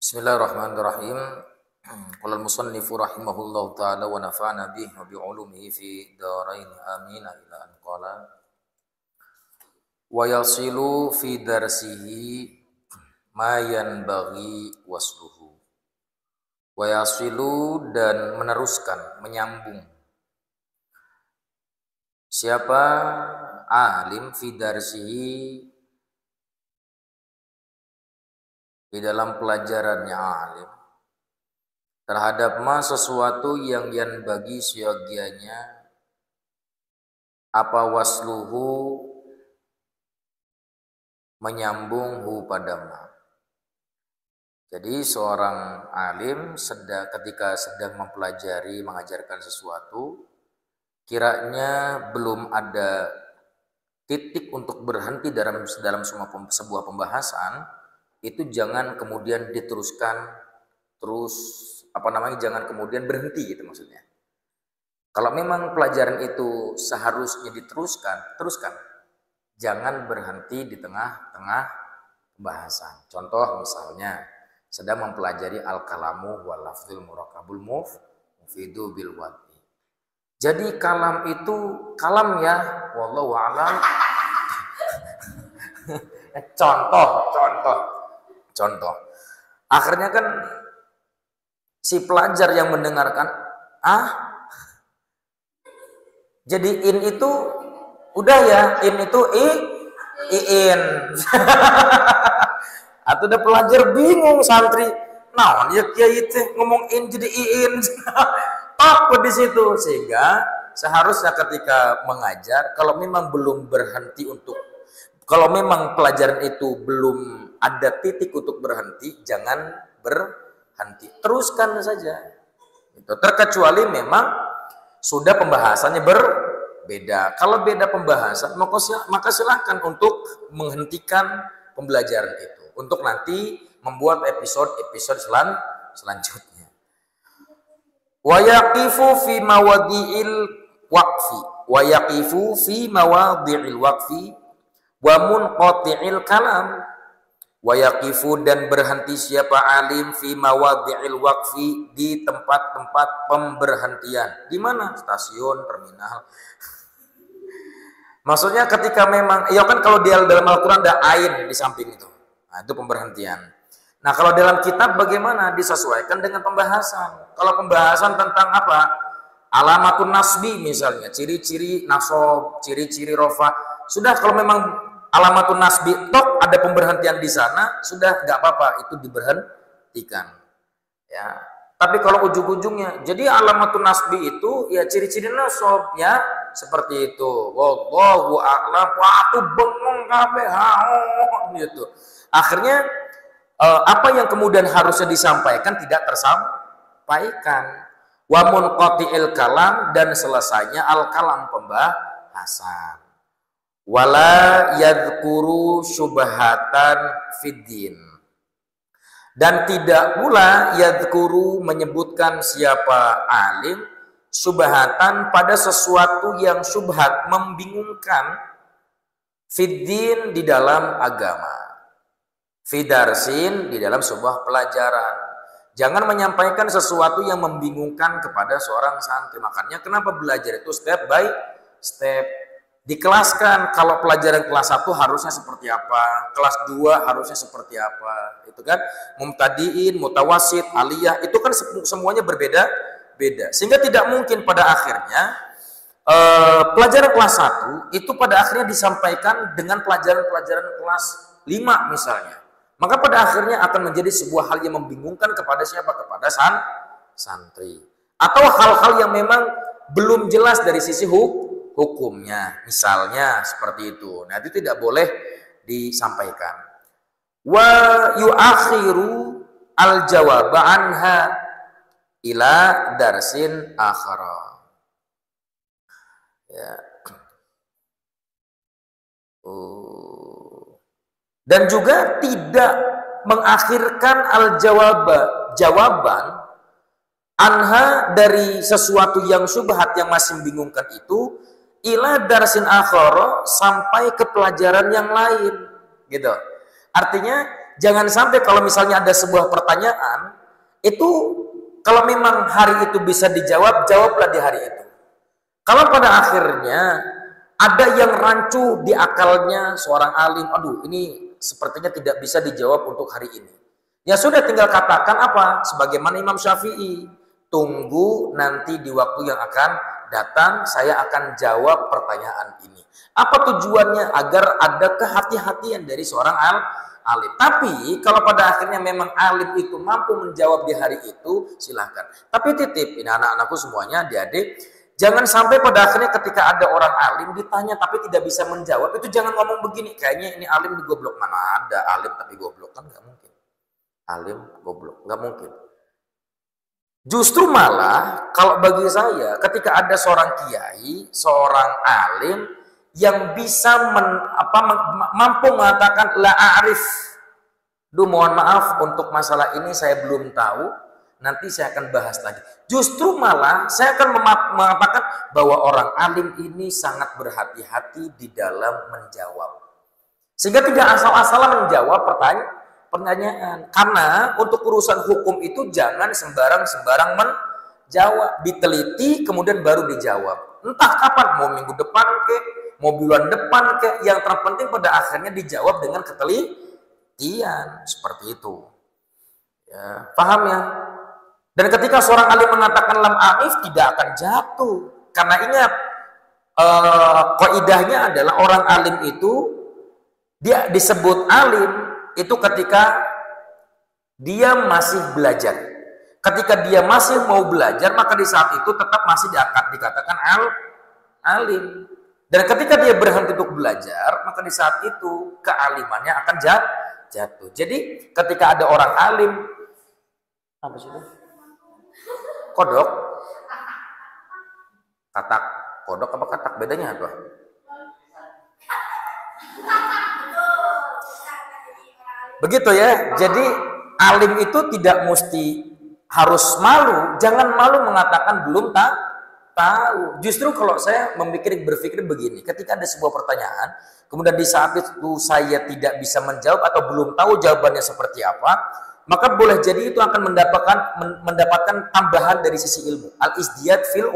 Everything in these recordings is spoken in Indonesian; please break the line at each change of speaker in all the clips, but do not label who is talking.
Bismillahirrahmanirrahim. Qala al-musannifu rahimahullahu ta'ala wa nafa'ana bihi wa bi 'ulumihi fi dharain amin ila an qala wa yasilu fi darsihi ma yanbaghi wasluhu. Wa yasilu dan meneruskan, menyambung. Siapa alim fi darsihi di dalam pelajarannya alim terhadap sesuatu yang bagi siogianya apa wasluhu menyambung pada ma. Jadi seorang alim ketika sedang mempelajari mengajarkan sesuatu, kiranya belum ada titik untuk berhenti dalam sebuah pembahasan, itu jangan kemudian diteruskan jangan kemudian berhenti gitu maksudnya. Kalau memang pelajaran itu seharusnya diteruskan, teruskan. Jangan berhenti di tengah-tengah pembahasan. Contoh misalnya sedang mempelajari al-kalamu wal lafzul murakabul mufidu bil wad'i. Jadi kalam itu kalam ya, wallahu a'lam. Contoh. Akhirnya kan si pelajar yang mendengarkan, jadi in itu udah ya, in itu in. Atau udah pelajar bingung santri, nah ya kiai teh ngomong in jadi in. Takut di situ, sehingga seharusnya ketika mengajar kalau memang belum berhenti kalau memang pelajaran itu belum ada titik untuk berhenti, jangan berhenti. Teruskan saja. Terkecuali memang sudah pembahasannya berbeda. Kalau beda pembahasan, maka silakan untuk menghentikan pembelajaran itu. Untuk nanti membuat episode selanjutnya. Wa yaqifu fi mawadi'il waqfi. Wa yaqifu fi mawadi'il waqfi. Wa munqati'il kalam. Wa yaqifu dan berhenti siapa alim fi mawadhi'il waqfi di tempat-tempat pemberhentian. Di mana? Stasiun, terminal. Maksudnya ketika memang ya kan kalau dalam Al-Qur'an ada ain di samping itu. Nah, itu pemberhentian. Nah, kalau dalam kitab bagaimana? Disesuaikan dengan pembahasan. Kalau pembahasan tentang apa? Alamatun nasbi misalnya, ciri-ciri nasab, ciri-ciri rofa. Sudah kalau memang alamatun nasbi tok ada pemberhentian di sana, sudah nggak apa-apa itu diberhentikan. Ya. Tapi kalau ujung-ujungnya, jadi alamatun nasbi itu ya ciri-ciri nasab ya seperti itu. Wallahu a'lam wa atu bengong kabeh gitu. Akhirnya apa yang kemudian harusnya disampaikan tidak tersampaikan. Wa munqati'il kalam dan selesainya al-kalam pembahasan. Wala yadhkuru syubhatan fiddin. Dan tidak pula yadhkuru menyebutkan siapa alim syubhatan pada sesuatu yang syubhat membingungkan fiddin di dalam agama. Fidarsin di dalam sebuah pelajaran. Jangan menyampaikan sesuatu yang membingungkan kepada seorang santri. Makanya kenapa belajar itu step by step. Dikelaskan kalau pelajaran kelas 1 harusnya seperti apa, kelas 2 harusnya seperti apa, itu kan mubtadiin, mutawasid, aliyah, itu kan semuanya berbeda-beda. Sehingga tidak mungkin pada akhirnya pelajaran kelas 1 itu pada akhirnya disampaikan dengan pelajaran-pelajaran kelas 5 misalnya. Maka pada akhirnya akan menjadi sebuah hal yang membingungkan kepada siapa? Kepada santri. Atau hal-hal yang memang belum jelas dari sisi hukumnya, misalnya seperti itu. Nah, itu tidak boleh disampaikan. Wa yu'akhiru al-jawab anha ila darsin akhara. Ya. Dan juga tidak mengakhirkan jawaban anha dari sesuatu yang syubhat yang masih membingungkan itu ila darsin akhara, sampai ke pelajaran yang lain, gitu. Artinya jangan sampai kalau misalnya ada sebuah pertanyaan itu, kalau memang hari itu bisa dijawab, jawablah di hari itu. Kalau pada akhirnya ada yang rancu di akalnya seorang alim, aduh ini sepertinya tidak bisa dijawab untuk hari ini, ya sudah, tinggal katakan apa? Sebagaimana Imam Syafi'i, tunggu nanti di waktu yang akan datang, saya akan jawab pertanyaan ini. Apa tujuannya? Agar ada kehati-hatian dari seorang alim. Tapi kalau pada akhirnya memang alim itu mampu menjawab di hari itu, silahkan. Tapi titip, ini anak-anakku semuanya, adik-adik, jangan sampai pada akhirnya ketika ada orang alim ditanya tapi tidak bisa menjawab, itu jangan ngomong begini, kayaknya ini alim digoblok. Mana ada alim tapi goblok, kan nggak mungkin. Alim goblok, nggak mungkin. Justru malah kalau bagi saya, ketika ada seorang kiai, seorang alim yang bisa mampu mengatakan la a'rif, duh mohon maaf untuk masalah ini saya belum tahu, nanti saya akan bahas lagi. Justru malah saya akan mengatakan bahwa orang alim ini sangat berhati-hati di dalam menjawab, sehingga tidak asal-asalan menjawab pertanyaan. Karena untuk urusan hukum itu jangan sembarang menjawab, diteliti kemudian baru dijawab. Entah kapan, mau minggu depan ke, mau bulan depan ke, yang terpenting pada akhirnya dijawab dengan ketelitian, seperti itu. Ya, paham ya? Dan ketika seorang alim mengatakan lam a'rif, tidak akan jatuh. Karena ingat, kaidahnya adalah orang alim itu dia disebut alim itu ketika dia masih belajar. Ketika dia masih mau belajar, maka di saat itu tetap masih dikatakan alim. Dan ketika dia berhenti untuk belajar, maka di saat itu kealimannya akan jatuh. Jadi ketika ada orang alim, apa sih itu? Kodok? Katak. Kodok apa katak? Bedanya apa? Begitu ya. Jadi alim itu tidak mesti harus malu. Jangan malu mengatakan belum tahu. Justru kalau saya berpikir begini, ketika ada sebuah pertanyaan, kemudian di saat itu saya tidak bisa menjawab atau belum tahu jawabannya seperti apa, maka boleh jadi itu akan mendapatkan tambahan dari sisi ilmu. Al-izdiyad fil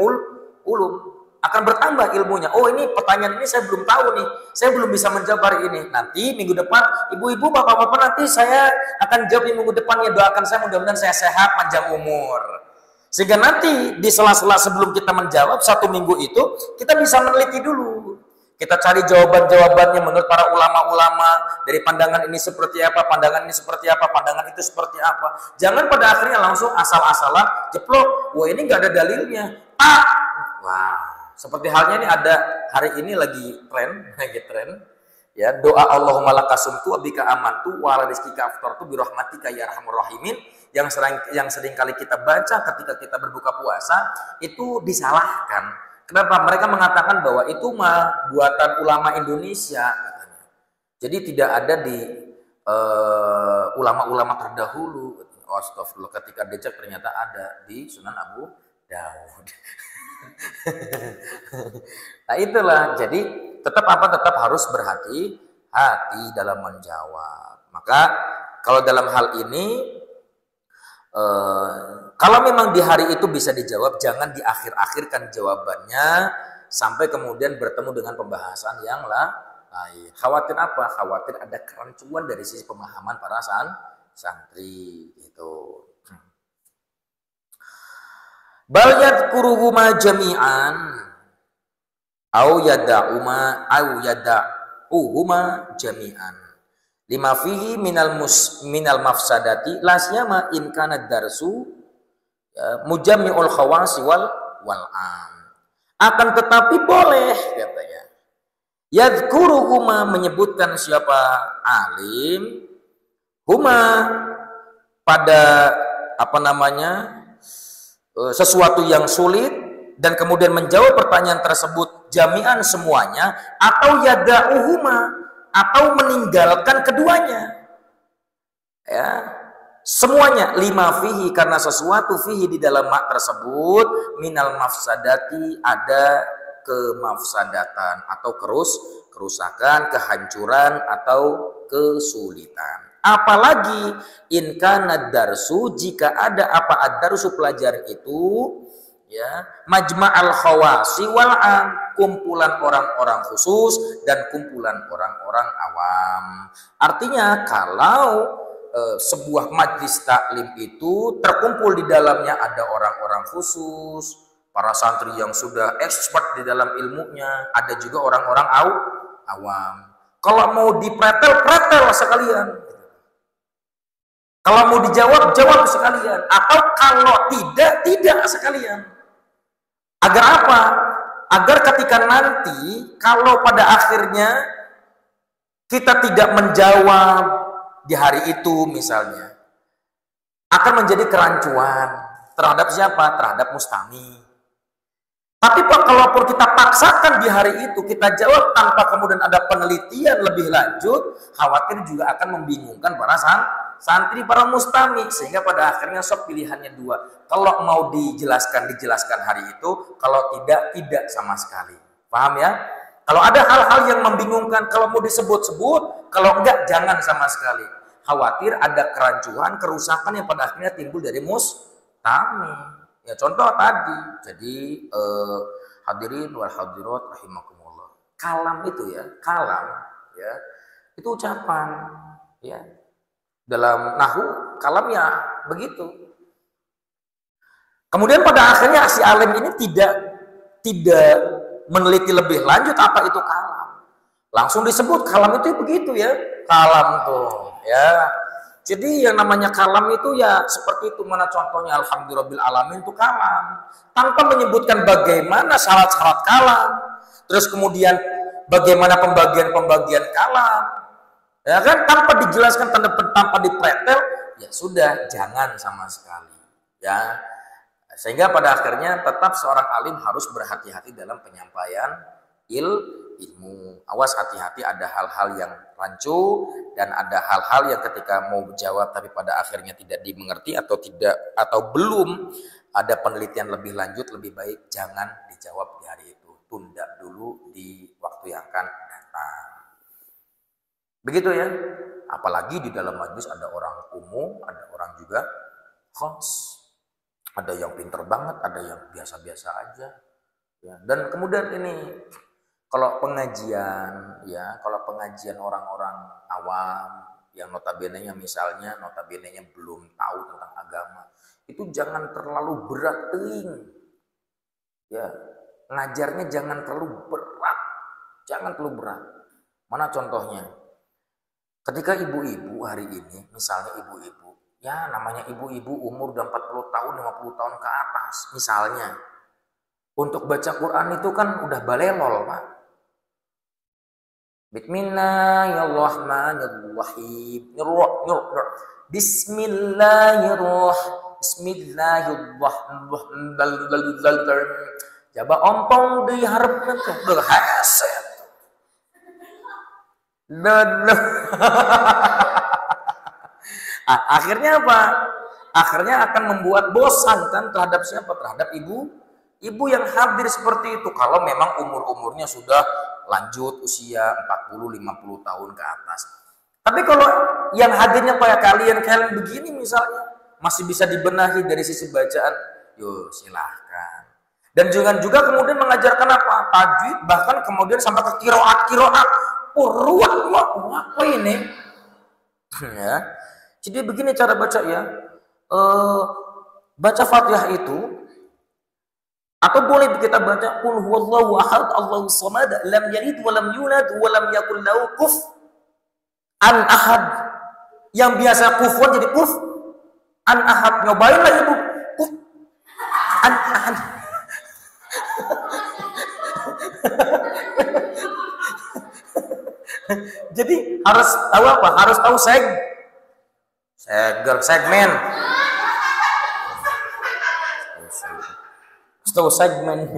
ulum. Akan bertambah ilmunya. Oh, ini pertanyaan ini saya belum tahu nih, saya belum bisa menjawab hari ini. Nanti minggu depan, ibu-ibu, bapak-bapak, nanti saya akan jawab di minggu depan ya, doakan saya mudah-mudahan saya sehat, panjang umur. Sehingga nanti di sela-sela sebelum kita menjawab 1 minggu itu, kita bisa meneliti dulu. Kita cari jawaban-jawabannya menurut para ulama-ulama, dari pandangan ini seperti apa, pandangan ini seperti apa, pandangan itu seperti apa. Jangan pada akhirnya langsung asal-asalan jeplok, wah ini nggak ada dalilnya. Wah. Seperti halnya ini ada hari ini lagi tren ya, doa Allahumma lakasumtu abika amantu wa ala rizqika aftartu bi rahmatika ya arhamar rahimin, yang sering kali kita baca ketika kita berbuka puasa itu disalahkan. Kenapa? Mereka mengatakan bahwa itu mah buatan ulama Indonesia katanya. Jadi tidak ada di ulama-ulama terdahulu. Oh, astagfirullah, ketika dicek ternyata ada di Sunan Abu Dawud. Nah itulah, jadi tetap harus berhati-hati dalam menjawab. Maka kalau dalam hal ini kalau memang di hari itu bisa dijawab, jangan diakhir-akhirkan jawabannya sampai kemudian bertemu dengan pembahasan yang lain. Khawatir apa? Khawatir ada kerancuan dari sisi pemahaman para santri itu. Bal yadkuruhuma jami'an au yada'uhuma jami'an lima fihi minal mafsadati la siyama in kana darsu mujammi'ul khawasi wal am. Akan tetapi boleh katanya yadkuruhuma, menyebutkan siapa alim, huma pada sesuatu yang sulit, dan kemudian menjawab pertanyaan tersebut jami'an semuanya, atau yada'uhuma, atau meninggalkan keduanya ya, semuanya, lima fihi, karena sesuatu fihi di dalam mak tersebut minal mafsadati, ada kemafsadatan atau kerusakan, kehancuran atau kesulitan. Apalagi in kana darsu, jika ada apa ad-darsu pelajaran itu ya majma'al khawasi wal am, kumpulan orang-orang khusus dan kumpulan orang-orang awam. Artinya kalau sebuah majlis taklim itu terkumpul di dalamnya ada orang-orang khusus, para santri yang sudah expert di dalam ilmunya, ada juga orang-orang awam. Kalau mau dipretel-pretel sekalian. Kalau mau dijawab, jawab sekalian. Atau kalau tidak sekalian. Agar apa? Agar ketika nanti, kalau pada akhirnya kita tidak menjawab di hari itu misalnya, akan menjadi kerancuan terhadap siapa? Terhadap mustami. Tapi Pak, kalaupun kita paksakan di hari itu, kita jawab tanpa kemudian ada penelitian lebih lanjut, khawatir juga akan membingungkan para santri, para mustami. Sehingga pada akhirnya sok pilihannya dua. Kalau mau dijelaskan hari itu. Kalau tidak sama sekali. Paham ya? Kalau ada hal-hal yang membingungkan, kalau mau disebut-sebut, kalau enggak jangan sama sekali. Khawatir ada kerancuan, kerusakan yang pada akhirnya timbul dari mustami. Ya contoh tadi, jadi hadirin wal hadirat rahimakumullah. Kalam itu ya, itu ucapan ya. Dalam nahwu kalam ya begitu. Kemudian pada akhirnya si alim ini tidak meneliti lebih lanjut apa itu kalam. Langsung disebut kalam itu begitu ya. Kalam tuh ya. Jadi yang namanya kalam itu ya seperti itu, mana contohnya alhamdulillahirabbil alamin itu kalam. Tanpa menyebutkan bagaimana syarat-syarat kalam. Terus kemudian bagaimana pembagian kalam. Ya kan, tanpa dijelaskan, tanpa dipretel, ya sudah, jangan sama sekali. Ya. Sehingga pada akhirnya tetap seorang alim harus berhati-hati dalam penyampaian ilmu. Awas, hati-hati, ada hal-hal yang rancu dan ada hal-hal yang ketika mau jawab tapi pada akhirnya tidak dimengerti atau belum ada penelitian lebih lanjut, lebih baik jangan dijawab di hari itu. Tunda dulu di waktu yang akan datang. Begitu ya. Apalagi di dalam majlis ada orang umum, ada orang juga khas. Ada yang pinter banget, ada yang biasa-biasa aja. Ya. Dan kemudian ini kalau pengajian orang-orang awam yang notabene-nya belum tahu tentang agama, itu jangan terlalu berat teuing. Ya, ngajarnya jangan terlalu berat. Mana contohnya? Ketika ibu-ibu hari ini, misalnya ibu-ibu, ya namanya ibu-ibu umur udah 40 tahun, 50 tahun ke atas, misalnya. Untuk baca Quran itu kan udah balelol, Pak. Bismillahirrahmanirrahim. Bismillahirrahmanirrahim. Coba ompong di harapkan tuh. Udah haset. Akhirnya apa? Akhirnya akan membuat bosan kan terhadap siapa? Terhadap ibu yang hadir seperti itu. Kalau memang umurnya sudah lanjut usia 40-50 tahun ke atas. Tapi kalau yang hadirnya kayak kalian begini misalnya, masih bisa dibenahi dari sisi bacaan, yo silahkan. Dan juga kemudian mengajarkan apa? Tajwid, bahkan kemudian sampai ke kiroat. Ruwet apa ini? Ya. Jadi begini cara baca ya. Baca Fatihah itu, atau boleh kita baca qul huwallahu ahad Allahus samad lam yalid wa lam yulad wa lam yakul lahu kufuwan ahad. Yang biasa kufuwan jadi an ahad. Nyobain lah ibu. An ahad. Jadi harus tahu apa? Harus tahu segmen. Tahu segmen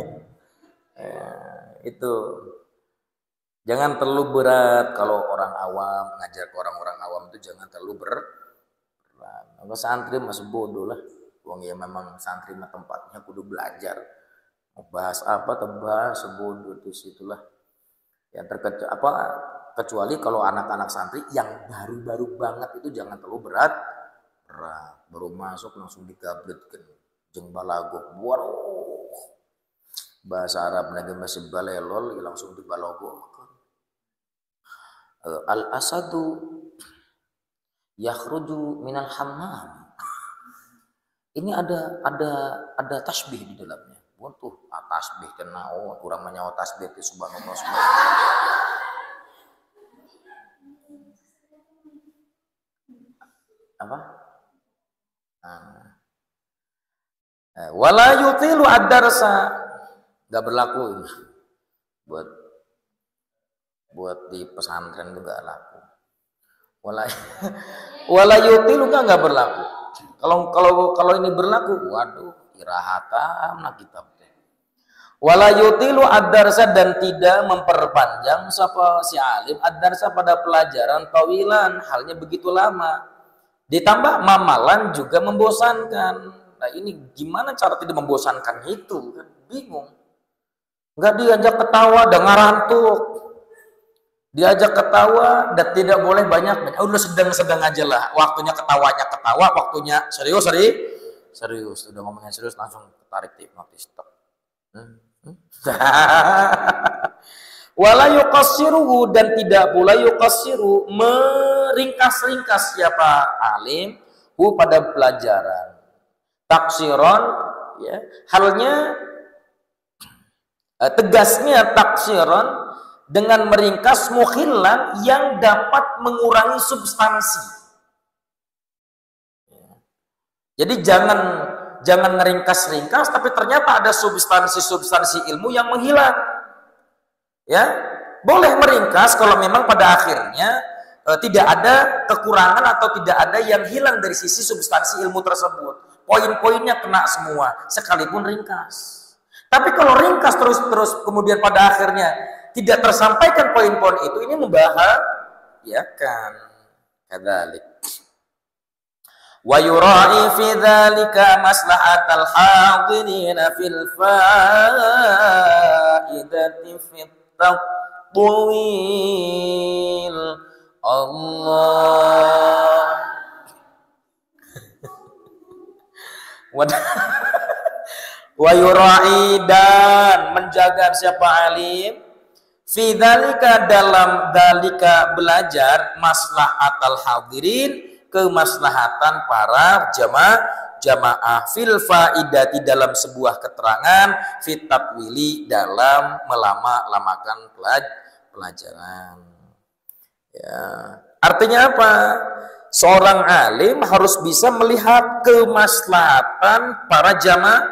itu. Jangan terlalu berat kalau orang awam, ngajar ke orang-orang awam itu jangan terlalu berat. Kalau santri masih bodoh lah. Wong ya memang santri mah tempatnya kudu belajar. Mau bahas apa tebas sebodoh itu situlah. Ya kecuali kalau anak-anak santri yang baru-baru banget itu jangan terlalu berat. Baru masuk langsung digabletkeun jeung balago. Waduh. Bahasa Arab lagi masih balelol langsung dibalogokeun. Al-asadu yakhruju minal hammam. Ini ada tasbih di dalamnya. Waduh, tasbih teh naon? Urang mah nyawa tasbih teh subhanallah. Apa? Wala yutilu ad-darsa. Enggak berlaku ini. Buat di pesantren juga laku. Wala yutilu enggak berlaku. Kalau ini berlaku, waduh, irahatan nah kitab. Wala yutilu ad-darsa dan tidak memperpanjang sapa si alim ad-darsa pada pelajaran tawilan, halnya begitu lama. Ditambah mamalan juga membosankan. Nah, ini gimana cara tidak membosankan itu? Kan bingung. Enggak diajak ketawa, dengar ngantuk. Diajak ketawa dan tidak boleh banyak. Udah sedang-sedang aja lah. Waktunya ketawanya ketawa, waktunya serius. Udah ngomongin serius langsung tarik hipnotis stop. Wala yuqassiruhu dan tidak pula yuqassiru meringkas-ringkas siapa alim pada pelajaran. Taksiron ya, halnya tegasnya taksiron dengan meringkas mukhillan yang dapat mengurangi substansi. Jadi jangan meringkas-ringkas tapi ternyata ada substansi ilmu yang menghilang. Ya, boleh meringkas kalau memang pada akhirnya tidak ada kekurangan atau tidak ada yang hilang dari sisi substansi ilmu tersebut. Poin-poinnya kena semua, sekalipun ringkas. Tapi kalau ringkas terus kemudian pada akhirnya tidak tersampaikan poin-poin itu, ini membahayakan. Kadzalik. Wa yura'i fi dzalika maslahatal hadirin fil faidati fit taqwil. Allah. Wa yura'i dan menjaga siapa alim fi dzalika dalam dzalika belajar maslahatal hadirin kemaslahatan para jamaah fil faidati dalam sebuah keterangan fit tatwili dalam melama-lamakan pelajaran. Ya, artinya apa? Seorang alim harus bisa melihat kemaslahatan para jamaah.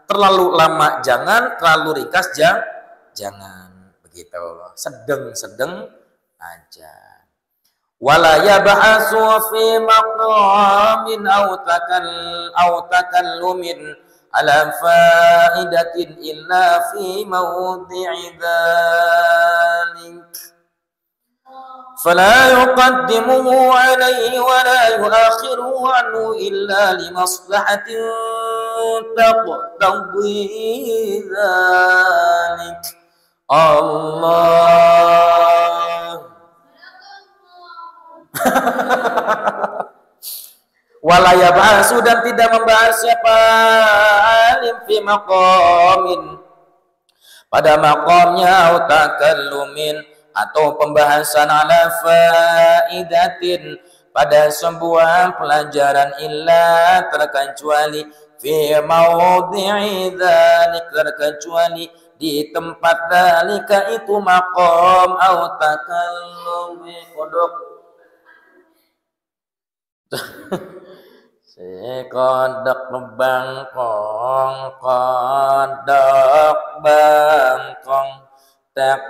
Terlalu lama jangan, terlalu ringkas jangan. Begitu. Sedang aja. Wala yab'asu fi maqamin aw takallumin ala faidatin illa fi mawdi'i dhalik. فلا يقدمه عليه ولا يؤخره عنه إلا لمصلحة تقتضي ذلك. Allah. Wala yab'asu dan tidak membahas siapa alim fi maqamin pada maqamnya atau takallumin atau pembahasan ala faidatin pada sebuah pelajaran illa terkecuali fi mawdi'i dzalik terkecuali di tempat dzalika itu maqam au takallumi kodok si kodok bangkong kodok bangkong tak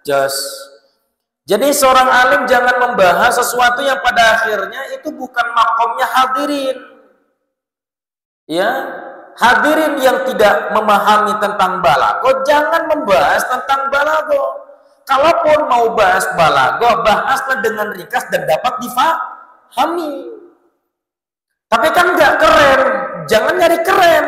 jos. Jadi seorang alim jangan membahas sesuatu yang pada akhirnya itu bukan makomnya hadirin. Ya, hadirin yang tidak memahami tentang balago jangan membahas tentang balago. Kalaupun mau bahas balago, bahaslah dengan ringkas dan dapat difahami. Tapi kan nggak keren jangan nyari keren.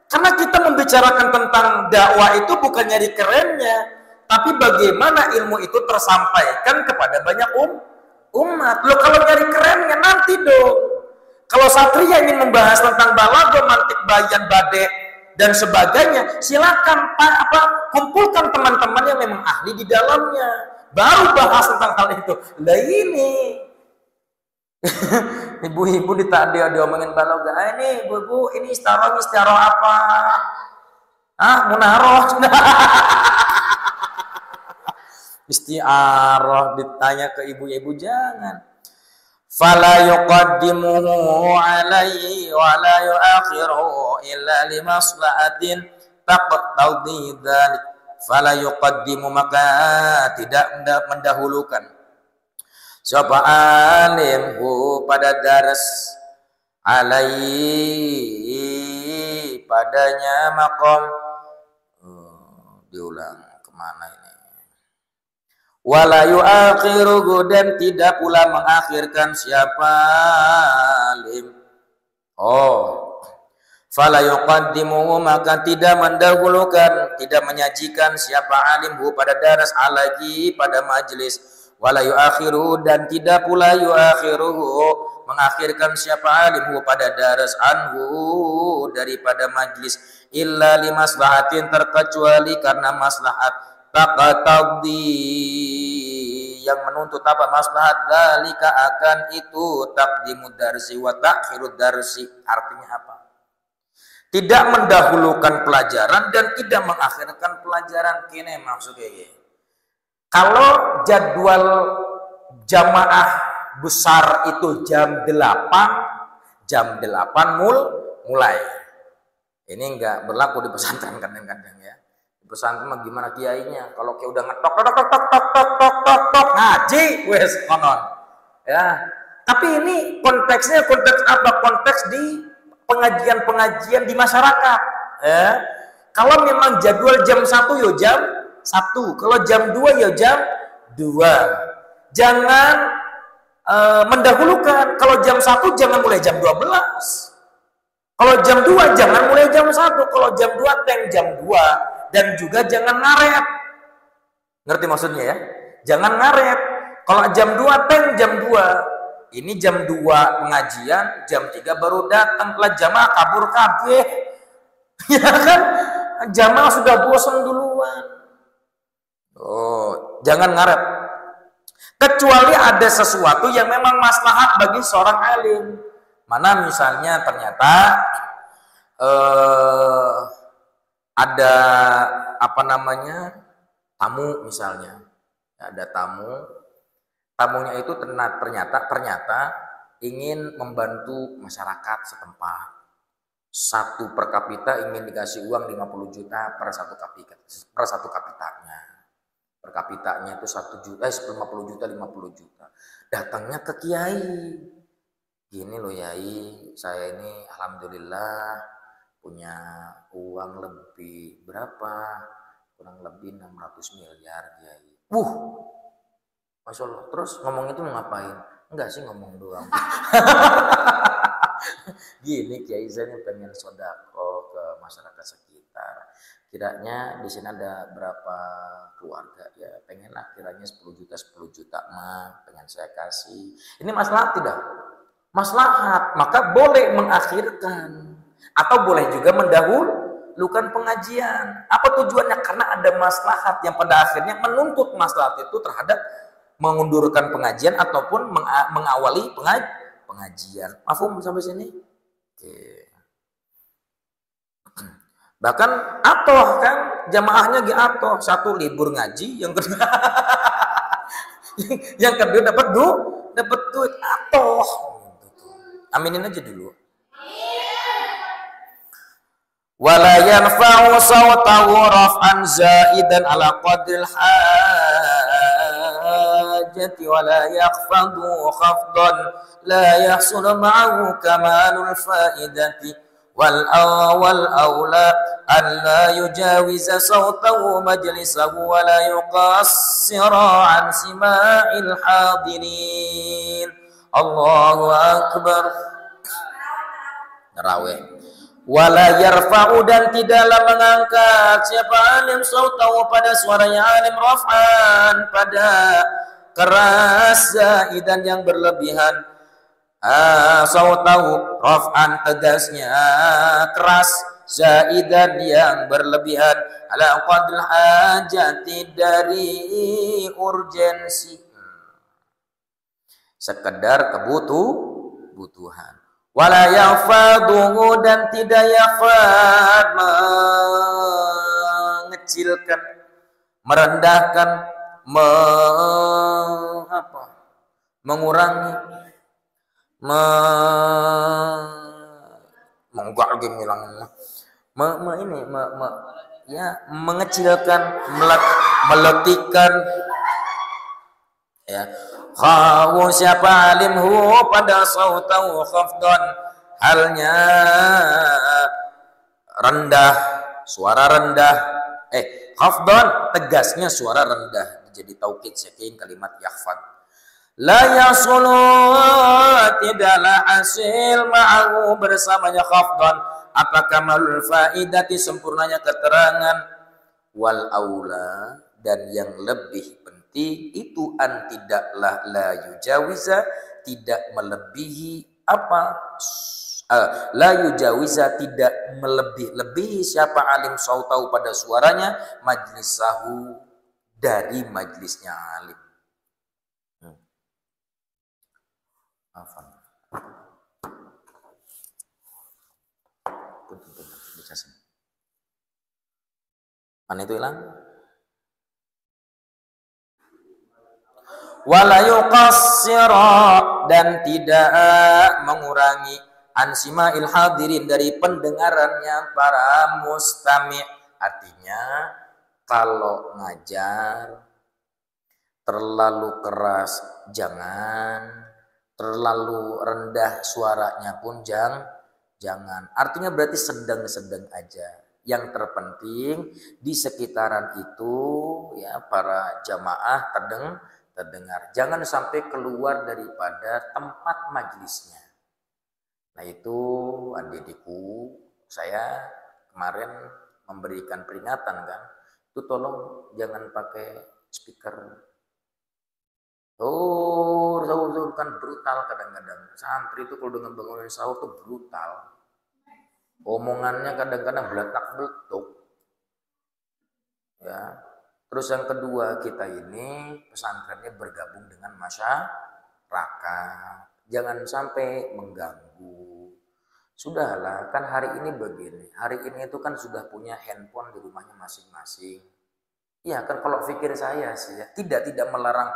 Karena kita membicarakan tentang dakwah itu bukan nyari kerennya, tapi bagaimana ilmu itu tersampaikan kepada banyak umat. Loh, kalau nyari kerennya nanti dong. Kalau Satria ingin membahas tentang balaghah, mantik, bayan, bade dan sebagainya, silakan kumpulkan teman-teman yang memang ahli di dalamnya, baru bahas tentang hal itu. Lah ini ibu-ibu diomongin balaghah. Ini ibu, ini istiaroh apa? Munaroh. Istiaroh ditanya ke ibu-ibu, jangan. Fala yuqaddimuhu alaihi wa la yuakhiruhu illa limaslahatin taqtadi dzalik. Fala yuqaddimu, maka tidak mendahulukan siapa alimhu pada daras, alaihi padanya maqam. Diulang kemana ini? Wala yuakhiruhu, dan tidak pula mengakhirkan siapa alim. Fala yuqaddimuhu, maka tidak mendahulukan, tidak menyajikan siapa alim hu pada daras, alagi pada majlis. Wala yuakhiruhu, dan tidak pula yuakhiruhu mengakhirkan siapa alim hu pada daras, anhu daripada majlis, illa limaslahatin, terkecuali karena maslahat, taqtadi yang menuntut apa? Maslahat, dzalika akan itu, taqdimud darsi wa ta'khirud darsi. Artinya apa? Tidak mendahulukan pelajaran dan tidak mengakhirkan pelajaran. Kini maksudnya kalau jadwal jamaah besar itu jam 8 mulai. Ini enggak berlaku di pesantren kadang-kadang ya. Pesantren mah gimana kiainya? Kalau kayak udah ngetok ngaji wes konon. Ya. Tapi ini konteksnya konteks apa? Konteks di pengajian-pengajian di masyarakat. Ya. Kalau memang jadwal jam 1 yo jam 1. Kalau jam 2 yo jam 2. Jangan mendahulukan. Kalau jam 1 jangan mulai jam 12. Kalau jam 2 jangan mulai jam 1. Kalau jam 2 teng jam 2. Dan juga jangan ngaret. Ngerti maksudnya ya? Jangan ngaret. Kalau jam 2 teng jam 2. Ini jam 2 pengajian, jam 3 baru datang. Lah jamaah kabur kabeh. Ya kan? Jamaah sudah bosan duluan. Jangan ngaret. Kecuali ada sesuatu yang memang maslahat bagi seorang alim. Mana misalnya ternyata ada tamu misalnya, ada tamunya itu ternyata ingin membantu masyarakat setempat. Satu per kapita ingin dikasih uang 50 juta per satu kapitanya. Per kapitanya itu 1 juta, 50 juta, 50 juta. Datangnya ke kiai. Gini loh yai, saya ini alhamdulillah punya uang lebih berapa? Kurang lebih 600 miliar kiai. Masya Allah. Terus ngomong itu mau ngapain? Enggak sih, ngomong doang. Gini kiai, saya ini pengen sodako ke masyarakat sekitar. Kiranya di sini ada berapa keluarga ya, pengenlah kiranya 10 juta mah pengen saya kasih. Ini maslahat tidak? Maslahat, maka boleh mengakhirkan atau boleh juga mendahulukan pengajian. Apa tujuannya? Karena ada maslahat yang pada akhirnya menuntut maslahat itu terhadap mengundurkan pengajian ataupun mengawali pengajian. Mafhum sampai sini? Oke. Bahkan atoh kan jamaahnya atoh, satu libur ngaji, yang kedua yang kedua dapat duit atoh. Aminin aja dulu. Wala yanfa'u sawtahu raf'an zaidan ala qadril hajati wala yakhfadu khafdan la yahsul ma'ahu kamalul faidati wal awla an la yujawiza sawtahu majlisahu wa la yuqassira an sima'il hadirin. Allahu akbar. Tarawih. Wala yarfa'u dan tidaklah mengangkat siapa alim sautahu pada suaranya alim raf'an pada keras zaidan yang berlebihan. Sautahu raf'an tegasnya keras zaidan yang berlebihan ala qadril hajati dari urgensi sekedar kebutuhan. Wala yafaduhu dan tidak yafad mengecilkan, merendahkan, mengurangi, menggak lagi bilangnya, mengecilkan, meletikan, ya. Khawu siapa alimhu pada sautahu khafdan halnya rendah, suara rendah. Khafdan tegasnya suara rendah. Jadi taukid saking kalimat yakhfad. La yasulu tidaklah hasil ma'ahu bersamanya khafdan apa kamalul faidati sempurnanya keterangan wal aula dan yang lebih itu tidaklah la yujawiza tidak melebihi la yujawiza tidak melebih-lebihi siapa alim sautau pada suaranya majlisahu dari majlisnya alim. Mana itu hilang? Wala yuqassira dan tidak mengurangi ansima'il hadirin dari pendengarannya para mustami'. Artinya kalau ngajar terlalu keras jangan, terlalu rendah suaranya pun jangan. Artinya berarti sedang-sedang aja. Yang terpenting di sekitaran itu ya para jamaah terdengar. Jangan sampai keluar daripada tempat majlisnya. Nah itu adikku, saya kemarin memberikan peringatan kan. Itu tolong jangan pakai speaker. Sahur kan brutal kadang-kadang. Santri itu kalau dengan bangunan sahur tuh brutal. Omongannya kadang-kadang beletak-beletuk. Ya. Terus yang kedua, kita ini pesantrennya bergabung dengan masyarakat. Jangan sampai mengganggu. Sudahlah, kan hari ini begini. Hari ini itu kan sudah punya handphone di rumahnya masing-masing. Iya kan kalau pikir saya sih ya, tidak melarang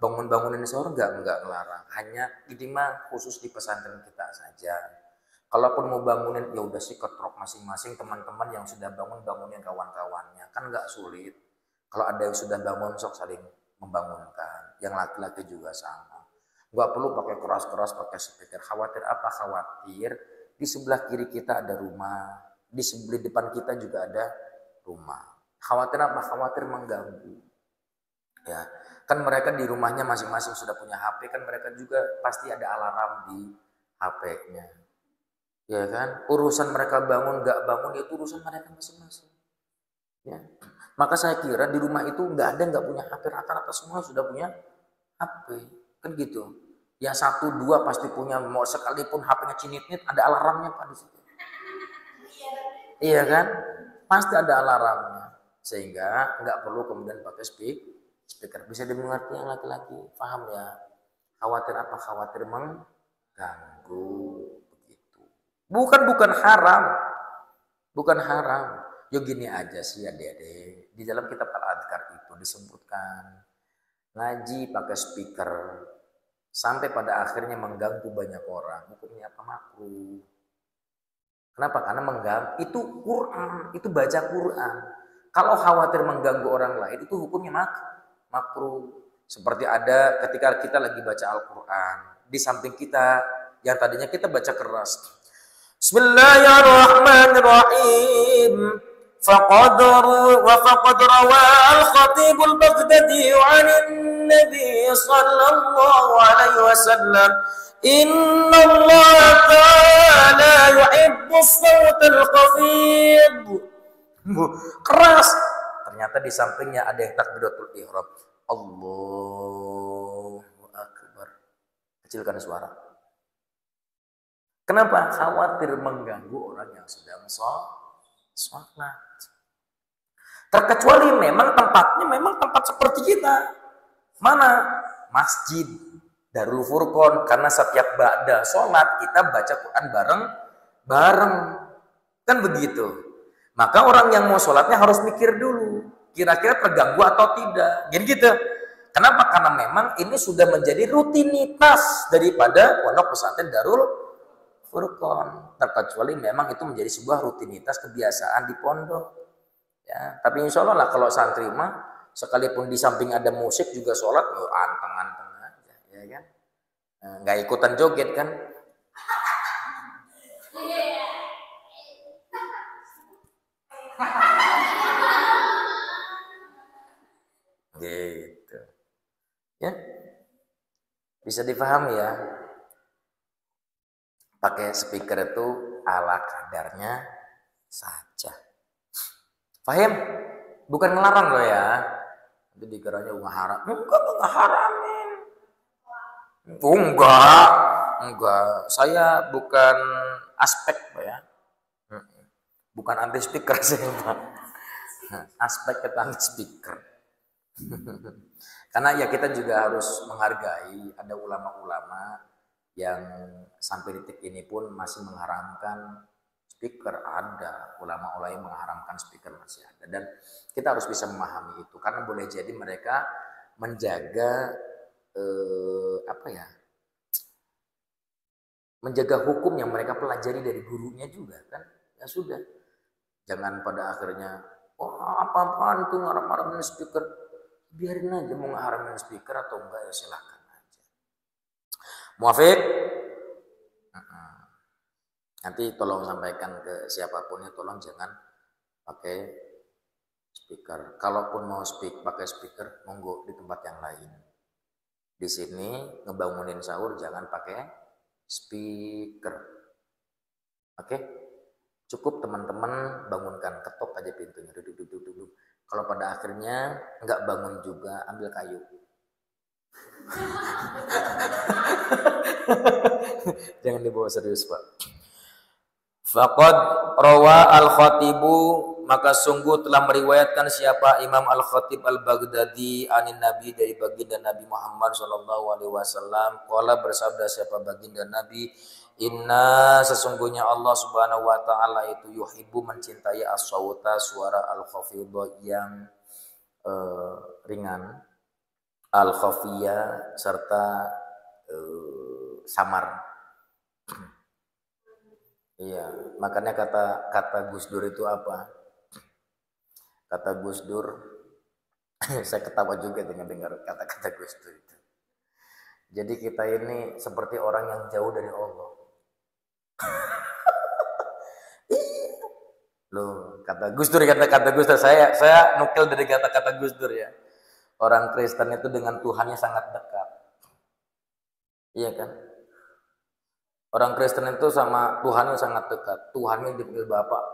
bangun-bangunin sahur, enggak melarang. Hanya ini mah khusus di pesantren kita saja. Kalaupun mau bangunin ya udah sih ketrok masing-masing teman-teman yang sudah bangunin kawan-kawannya. Kan enggak sulit. Kalau ada yang sudah bangun, sok saling membangunkan. Yang laki-laki juga sama. Nggak perlu pakai keras-keras, pakai speaker. Khawatir apa? Khawatir di sebelah kiri kita ada rumah. Di sebelah depan kita juga ada rumah. Khawatir apa? Khawatir mengganggu. Ya, kan mereka di rumahnya masing-masing sudah punya HP. Kan mereka juga pasti ada alarm di HP-nya. Ya kan? Urusan mereka bangun, nggak bangun, itu urusan mereka masing-masing. Ya. Maka saya kira di rumah itu nggak punya HP, rata-rata semua sudah punya HP, kan gitu. Yang 1, 2 pasti punya, mau sekalipun HP-nya cinit-nit ada alarmnya Pak di situ. Iya kan? Pasti ada alarmnya, sehingga nggak perlu kemudian pakai speaker. Bisa dimengerti yang laki-laki, paham ya? Khawatir apa? Khawatir mengganggu begitu. Bukan haram, bukan haram. Yo gini aja sih adik-adik. Di dalam kitab Al-Adhkar itu disebutkan ngaji pakai speaker sampai pada akhirnya mengganggu banyak orang. Hukumnya apa? Makruh. Kenapa? Karena mengganggu. Itu Quran, itu baca Quran. Kalau khawatir mengganggu orang lain itu hukumnya makruh. Seperti ada ketika kita lagi baca Al-Quran, di samping kita yang tadinya kita baca keras. Bismillahirrahmanirrahim. فقد روى الخطيب البغدادي عن Nabi sallallahu alaihi wasallam, inna Allah ta'ala yuhibbu as-sawtal khafid. Keras. Ternyata di sampingnya ada yang takbiratul ihram. Allahu akbar. Kecilkan suara. Kenapa? Khawatir mengganggu orang yang sedang sholat. Terkecuali memang tempatnya memang tempat seperti kita. Mana? Masjid Darul Furqon. Karena setiap ba'da sholat kita baca Quran bareng. Kan begitu. Maka orang yang mau sholatnya harus mikir dulu. Kira-kira terganggu atau tidak. Jadi gitu. Kenapa? Karena memang ini sudah menjadi rutinitas daripada pondok pesantren Darul Furqon. Terkecuali memang itu menjadi sebuah rutinitas kebiasaan di pondok. Ya, tapi insya Allah lah kalau santri mah sekalipun di samping ada musik juga sholat, anteng-anteng aja, ya kan? Nggak ikutan joget kan? Gitu. Ya, bisa dipahami ya. Pakai speaker itu ala kadarnya saja. Paham? Bukan ngelarang loh ya. Itu dikiranya haram. Enggak haramin. Enggak. Saya bukan aspek ya. Bukan anti speaker saya, Pak. Aspek kita anti speaker. Karena ya kita juga harus menghargai ada ulama-ulama yang sampai detik ini pun masih mengharamkan speaker. Ada ulama-ulama yang mengharamkan speaker, masih ada, dan kita harus bisa memahami itu karena boleh jadi mereka menjaga menjaga hukum yang mereka pelajari dari gurunya juga kan. Ya sudah, jangan pada akhirnya apa-apaan itu ngarang-ngarangin speaker, biarin aja mau ngaharamin speaker atau enggak ya silahkan aja. Muafiq. Nanti tolong sampaikan ke siapapun ya, tolong jangan pakai speaker. Kalaupun mau pakai speaker, monggo di tempat yang lain. Di sini ngebangunin sahur jangan pakai speaker. Oke? Cukup teman-teman bangunkan, ketok aja pintunya, duduk. Kalau pada akhirnya nggak bangun juga, ambil kayu. Jangan dibawa serius, Pak. Faqad rawa al-Khatibu, maka sungguh telah meriwayatkan siapa Imam Al-Khatib Al-Baghdadi anin Nabi, dari baginda Nabi Muhammad sallallahu alaihi wasallam, qala, bersabda siapa baginda Nabi, inna, sesungguhnya Allah Subhanahu wa taala itu yuhibbu, mencintai as-sawta, suara al-khafidha yang ringan, al-khafiyya serta samar. Iya, makanya kata Gus Dur itu apa? Kata Gus Dur, saya ketawa juga dengan dengar kata-kata Gus Dur itu. Jadi kita ini seperti orang yang jauh dari Allah. Loh, kata Gus Dur, kata Gus Dur, saya nukil dari kata-kata Gus Dur ya. Orang Kristen itu dengan Tuhannya sangat dekat. Iya kan? Orang Kristen itu sama Tuhannya sangat dekat. Tuhannya dipanggil Bapak.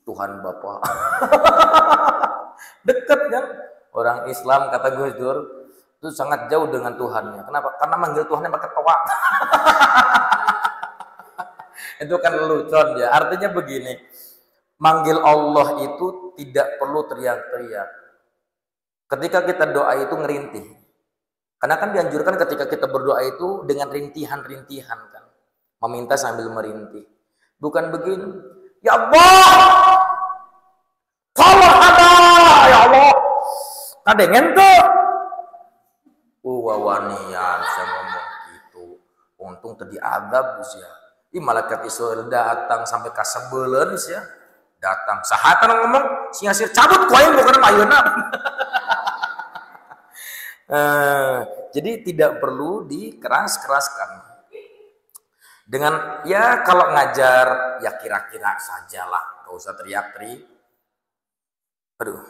Tuhan Bapak. Dekat kan? Orang Islam kata Gus Dur itu sangat jauh dengan Tuhannya. Kenapa? Karena manggil Tuhannya pakai toa. Itu kan lelucon ya. Artinya begini, manggil Allah itu tidak perlu teriak-teriak. Ketika kita doa itu ngerintih. Karena kan dianjurkan ketika kita berdoa itu dengan rintihan-rintihan kan. Meminta sambil merintih. Bukan begini. Ya Allah! Tolong ada! Ya Allah! Kadengen tuh! Wawanian saya ngomong gitu. Untung tadi adab ya. Ih, malaikat Israel datang sampai kasebelen ya. Datang. Sahatan ngomong, singasir cabut koin bukan ayeuna. Jadi tidak perlu dikeras-keraskan. Dengan ya kalau ngajar ya kira-kira sajalah, nggak usah teriak-teriak. Aduh.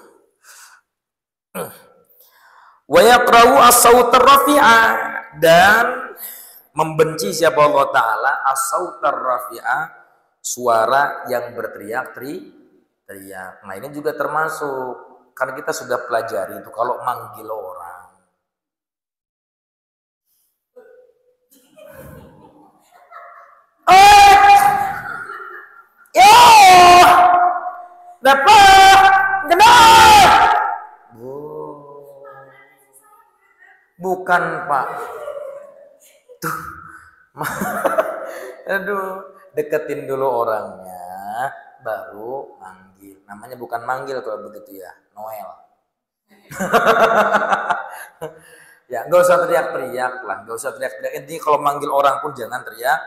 Wa yakrahu as-sautar rafi'a, dan membenci siapa Allah Ta'ala as-sautar rafi'a, suara yang berteriak-teriak. Nah ini juga termasuk, karena kita sudah pelajari itu kalau manggil orang. Dapat, kenal. Bukan Pak. Tuh, aduh, deketin dulu orangnya, baru manggil. Namanya bukan manggil kalau begitu ya, Noel. Ya, nggak usah teriak-teriak lah, nggak usah teriak-teriak. Intinya kalau manggil orang pun jangan teriak.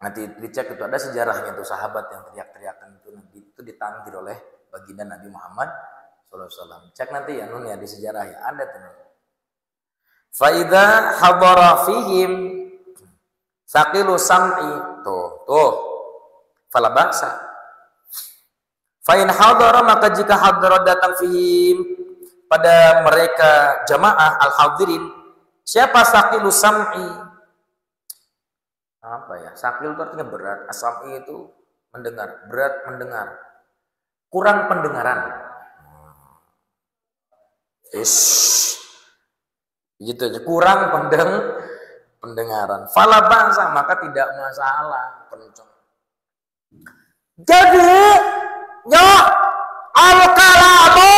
Nanti dicek itu ada sejarahnya tuh, sahabat yang teriak-teriakan itu ditanggil oleh baginda Nabi Muhammad SAW. Cek nanti ya Nun ya di sejarah ya ada tuh. Faida hadara fihim saqilu sam'i, tuh fala ba'sa. Fa in hadara, maka jika hadara datang fihim pada mereka jamaah al-hadirin, siapa saqilu sam'i? Apa ya? Sakil itu artinya berat, asami itu mendengar, berat mendengar, kurang pendengaran. Gitu aja, kurang pendengaran. Fala bangsa, maka tidak masalah. Jadi, ya al-kalamu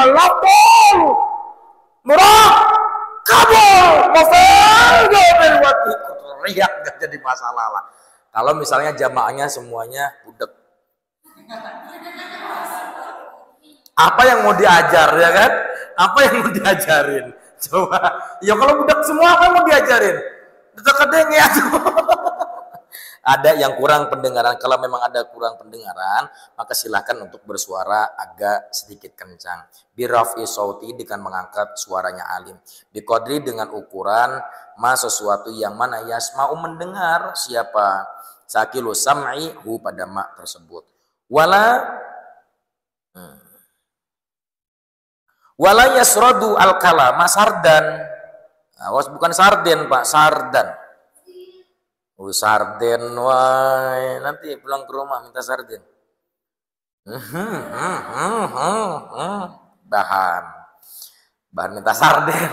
lapul murah kabul teriak, nggak jadi masalah lah. Kalau misalnya jamaahnya semuanya budek, apa yang mau diajar ya kan? Apa yang mau diajarin? Coba, ya kalau budak semua apa yang mau diajarin? Dekat ya tuh. Ada yang kurang pendengaran. Kalau memang ada kurang pendengaran, maka silakan untuk bersuara agak sedikit kencang. Birafi sauti, dengan mengangkat suaranya alim. Biqadri, dengan ukuran ma sesuatu yang mana yasma'u mendengar siapa sakilu sam'i hu pada ma tersebut. Wala yasradu al-kalama sardan. Awas, bukan sarden Pak, sardan. Sarden, wah nanti pulang ke rumah minta sarden. Bahan minta sarden.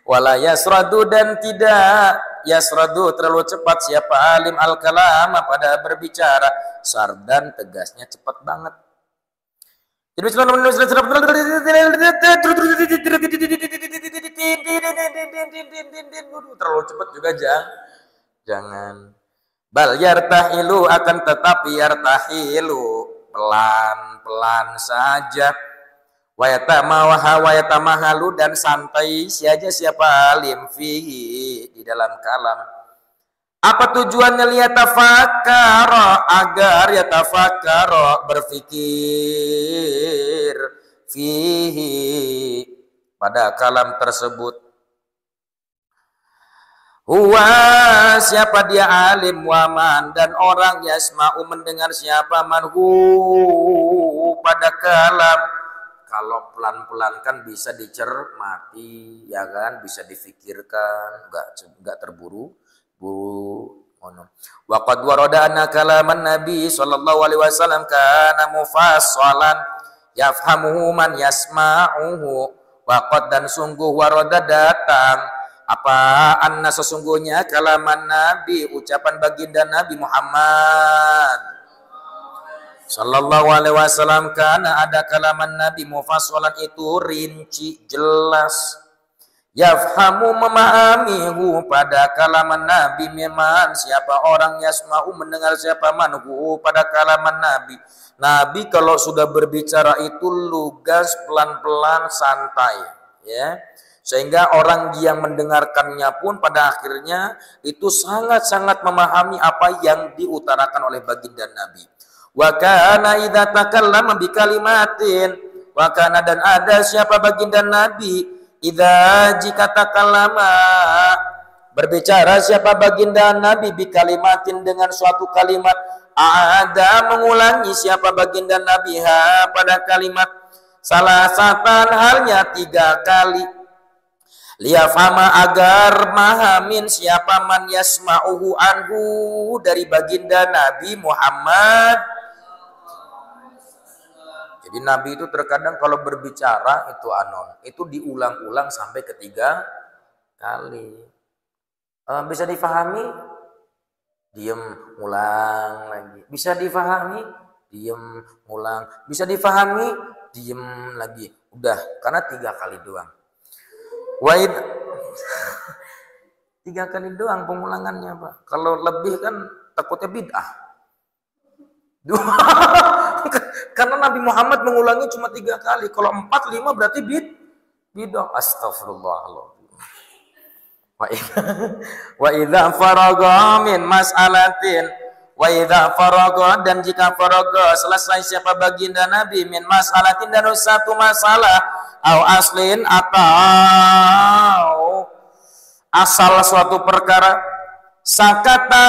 Wala yasradu, dan tidak yasradu terlalu cepat siapa alim al-kalama pada berbicara. Sardan tegasnya cepat banget. Terlalu cepat juga jangan. Bal yartahilu, akan tetapi yartahilu pelan-pelan saja. Wa yatamahalu, dan santai saja siapa alim fihi, di dalam kalam. Apa tujuannya? Liyatafakkara, agar yatafakkara, berfikir, fihi, pada kalam tersebut. Huwa, siapa dia alim, waman, dan orang yasma'u mendengar siapa manhu pada kalam. Kalau pelan-pelan kan bisa dicermati, ya kan, bisa difikirkan, enggak terburu. Wa qad warada anna kalaman Nabi sallallahu alaihi wasallam kana mufassalan yafhamuhu man yasma'uhu. Wa qad, dan sungguh, warada datang apa anna sesungguhnya kalaman Nabi, ucapan baginda Nabi Muhammad sallallahu alaihi wasallam, karena ada kalaman Nabi mufassalan itu rinci jelas. Yafhamu, memahamihu pada kalaman Nabi, memang siapa orang yasma'u mendengar siapa manhu pada kalaman Nabi. Nabi kalau sudah berbicara itu lugas, pelan-pelan, santai, ya. Sehingga orang yang mendengarkannya pun pada akhirnya itu sangat-sangat memahami apa yang diutarakan oleh baginda Nabi. Wa kana idza takallama bi kalimatin, wa kana, dan ada siapa baginda Nabi, idza, jika takallama, berbicara siapa baginda Nabi, bi kalimatin, dengan suatu kalimat, ada mengulangi siapa baginda Nabi pada kalimat salasatan halnya 3 kali. Liyafhama agar mahamin siapa man yasma'uhu anhu dari baginda Nabi Muhammad. Jadi Nabi itu terkadang kalau berbicara itu itu diulang-ulang sampai 3 kali. Bisa difahami? Diem, ulang lagi. Bisa difahami? Diem, ulang. Bisa difahami? Diem lagi. Udah, karena 3 kali doang. 3 kali doang pengulangannya, Pak. Kalau lebih kan takutnya bid'ah. Karena Nabi Muhammad mengulangi cuma 3 kali. Kalau 4, 5 berarti bid'ah. Astagfirullahaladzim. Wa idza faragha min mas'alatin wa idza faragha dan jika faragha selesai siapa baginda Nabi min mas'alatin dan satu masalah au aslin atau asal suatu perkara sakata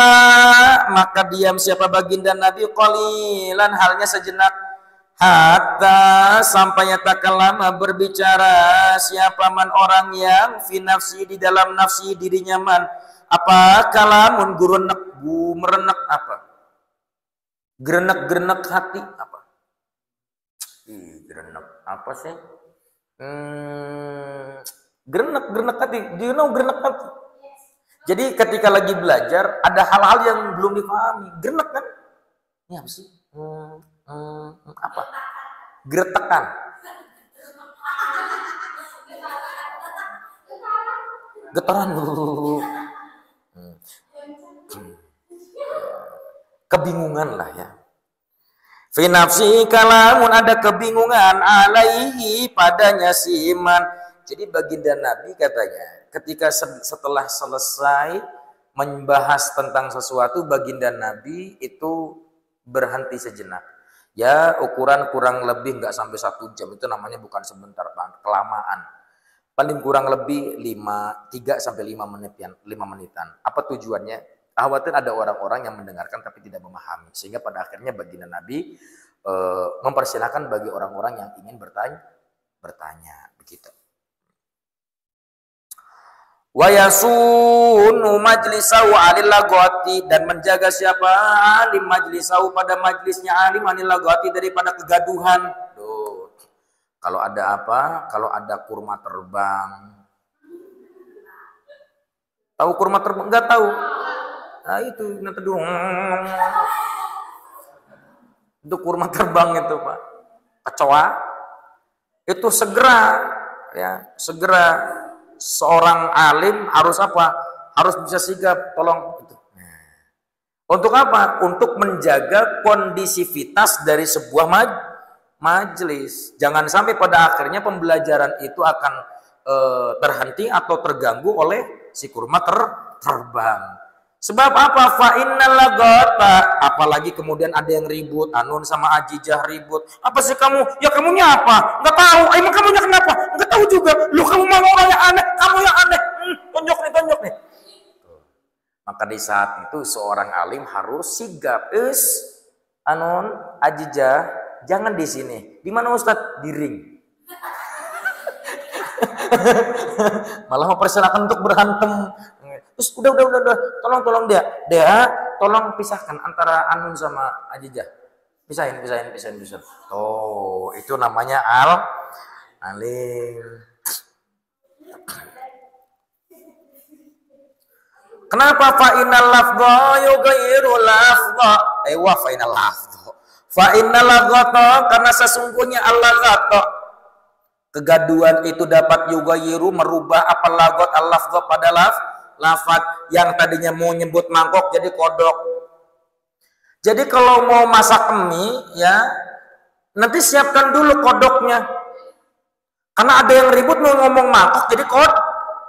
maka diam siapa baginda Nabi qalilan halnya sejenak hatta sampai takalama berbicara siapa man orang yang fi nafsi di dalam nafsi dirinya man apa kalamun gurenek merenek apa gerenek hati apa gerenek apa sih gerenek hati. Do you know gerenek hati? Jadi ketika lagi belajar ada hal-hal yang belum dipahami, gerenek kan? Ini apa sih? Apa? Geretakan. Getaran. Kebingungan lah ya. Fi nafsi kalamun ada kebingungan alaihi padanya si iman. Jadi baginda Nabi katanya ketika setelah selesai membahas tentang sesuatu baginda Nabi itu berhenti sejenak. Ya ukuran kurang lebih nggak sampai 1 jam itu namanya bukan sebentar Pak, kelamaan. Paling kurang lebih 3 sampai 5 menitan. Apa tujuannya? Khawatir ada orang-orang yang mendengarkan tapi tidak memahami. Sehingga pada akhirnya baginda Nabi mempersilahkan bagi orang-orang yang ingin bertanya. Begitu. Wa yasunu majlisahu alil lagati dan menjaga siapa alim majlisahu pada majlisnya alim anil lagati daripada kegaduhan. Duh. Kalau ada apa? Kalau ada kurma terbang. Tahu kurma terbang? Enggak tahu. Nah itu nanti dulu. Itu kurma terbang itu Pak. Kecoa. Itu segera seorang alim harus apa? Harus bisa sigap, tolong itu. Untuk apa? Untuk menjaga kondisivitas dari sebuah majelis. Jangan sampai pada akhirnya pembelajaran itu akan terhenti atau terganggu oleh si kurma terbang. Sebab apa? Fa innal lagata, apalagi kemudian ada yang ribut, Anun sama Ajijah ribut. Apa sih kamu? Ya kamunya apa? Enggak tahu. Emang kamunya kenapa? Enggak tahu juga. Lu kamu mau orang yang aneh, kamu yang aneh. Tonjok nih. Maka di saat itu seorang alim harus sigap. Anun, Ajijah, jangan di sini. Di mana Ustadz? Di ring. Malah mempersilahkan untuk berantem. Terus udah, tolong dia, tolong pisahkan antara Anun sama Ajijah. Pisahin. Oh, itu namanya alim. Kenapa fa'inal lafdha yughayyiru lafdha? Fa'inal lafdha. Fa'inal lafdha karena sesungguhnya al-lafdha kegaduhan itu dapat yughayyiru merubah apa lagot al-lafdha pada lafaz yang tadinya mau nyebut mangkok jadi kodok. Jadi kalau mau masak mie ya nanti siapkan dulu kodoknya. Karena ada yang ribut mau ngomong mangkok jadi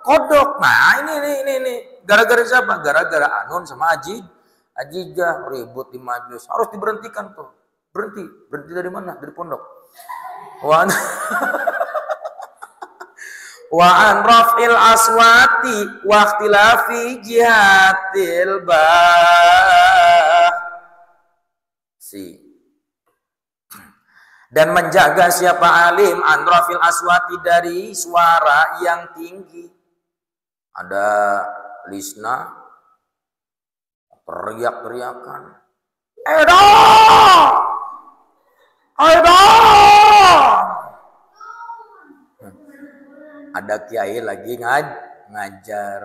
kodok. Nah ini gara-gara siapa? Gara-gara Anun sama Ajijah ribut di majelis. Harus diberhentikan tuh. Berhenti dari mana? Dari pondok. Wa an raf'il aswati wa ikhtilafi jihatil Dan menjaga siapa alim anrafil aswati dari suara yang tinggi. Ada lisna teriak-teriakan. Edah! Edah! Ada kiai lagi ngajar.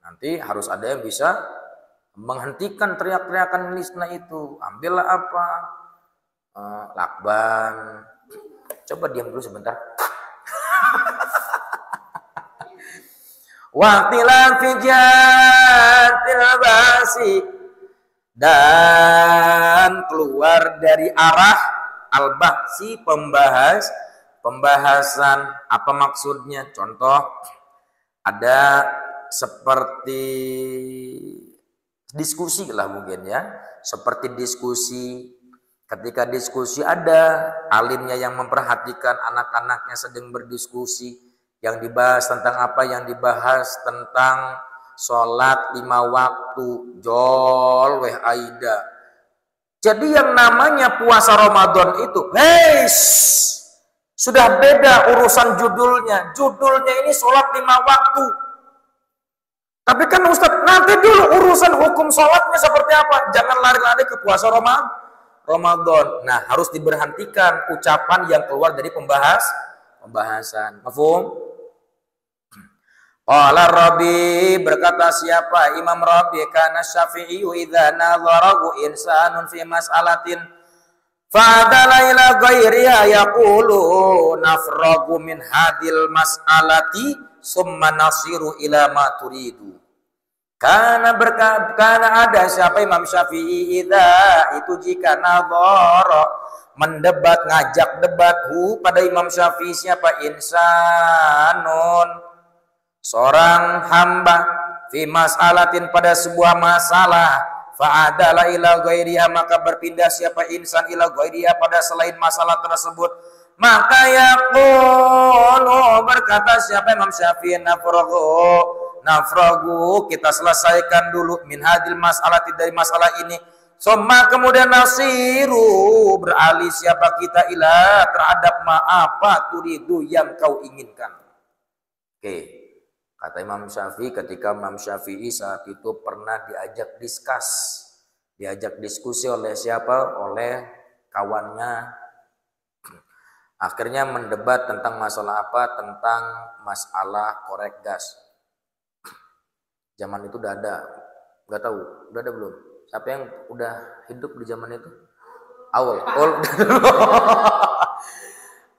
Nanti harus ada yang bisa menghentikan teriak-teriakan lisna itu. Ambillah apa? Lakban. Coba diam dulu sebentar. Waqtilan fijatil basi, dan keluar dari arah al-bahsi, pembahasan. Apa maksudnya? Contoh, ada seperti diskusi lah mungkin ya, seperti diskusi. Ketika diskusi ada alimnya yang memperhatikan anak-anaknya sedang berdiskusi, yang dibahas tentang apa? Yang dibahas tentang sholat 5 waktu. Jol weh Aida. Jadi yang namanya puasa Ramadan itu, sudah beda urusan judulnya. Judulnya ini sholat 5 waktu. Tapi kan Ustadz, nanti dulu urusan hukum sholatnya seperti apa. Jangan lari-lari ke puasa Ramadan. Nah, harus diberhentikan ucapan yang keluar dari pembahasan. Mafhum? Qala Rabi, berkata siapa? Imam Rabi, kana Syafi'i idza nadharahu insanun fi mas'alatin fa'adala ila ghairiha yaqulu nafragu min hadil mas'alati summa nasiru ila ma turidu. Karena ada siapa Imam Syafi'i itu jika nadhara mendebat, ngajak debat pada Imam Syafi'i siapa? Insanun, seorang hamba, fi mas'alatin pada sebuah masalah, fa'adala ila ghairiha maka berpindah siapa insan ila ghairiha pada selain masalah tersebut, maka yaqulu berkata siapa Imam Syafi'i nafragu kita selesaikan dulu min hadil mas'alati dari masalah ini, summa kemudian nasiru beralih siapa kita ila terhadap apa turidu yang kau inginkan. Oke. Kata Imam Syafi'i, ketika Imam Syafi'i saat itu pernah diajak diskusi oleh siapa? Oleh kawannya. Akhirnya mendebat tentang masalah apa? Tentang masalah korek gas. Zaman itu udah ada, nggak tahu, udah ada belum? Siapa yang udah hidup di zaman itu? Awal.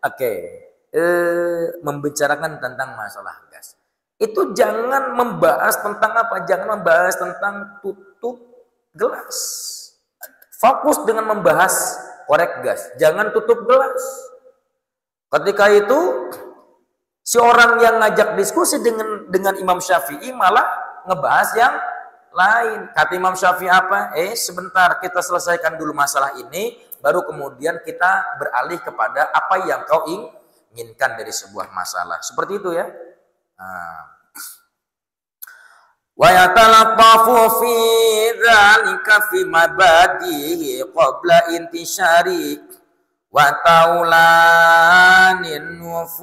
Oke. Membicarakan tentang masalah gas. Itu jangan membahas tentang apa? Jangan membahas tentang tutup gelas. Fokus dengan membahas korek gas. Jangan tutup gelas. Ketika itu si orang yang ngajak diskusi dengan Imam Syafi'i malah ngebahas yang lain. Kata Imam Syafi'i apa? Sebentar, kita selesaikan dulu masalah ini, baru kemudian kita beralih kepada apa yang kau inginkan dari sebuah masalah. Seperti itu ya. Wa yatalaqafu fi dzalika fi mabadihi qabla intishari wa taulanin nufus.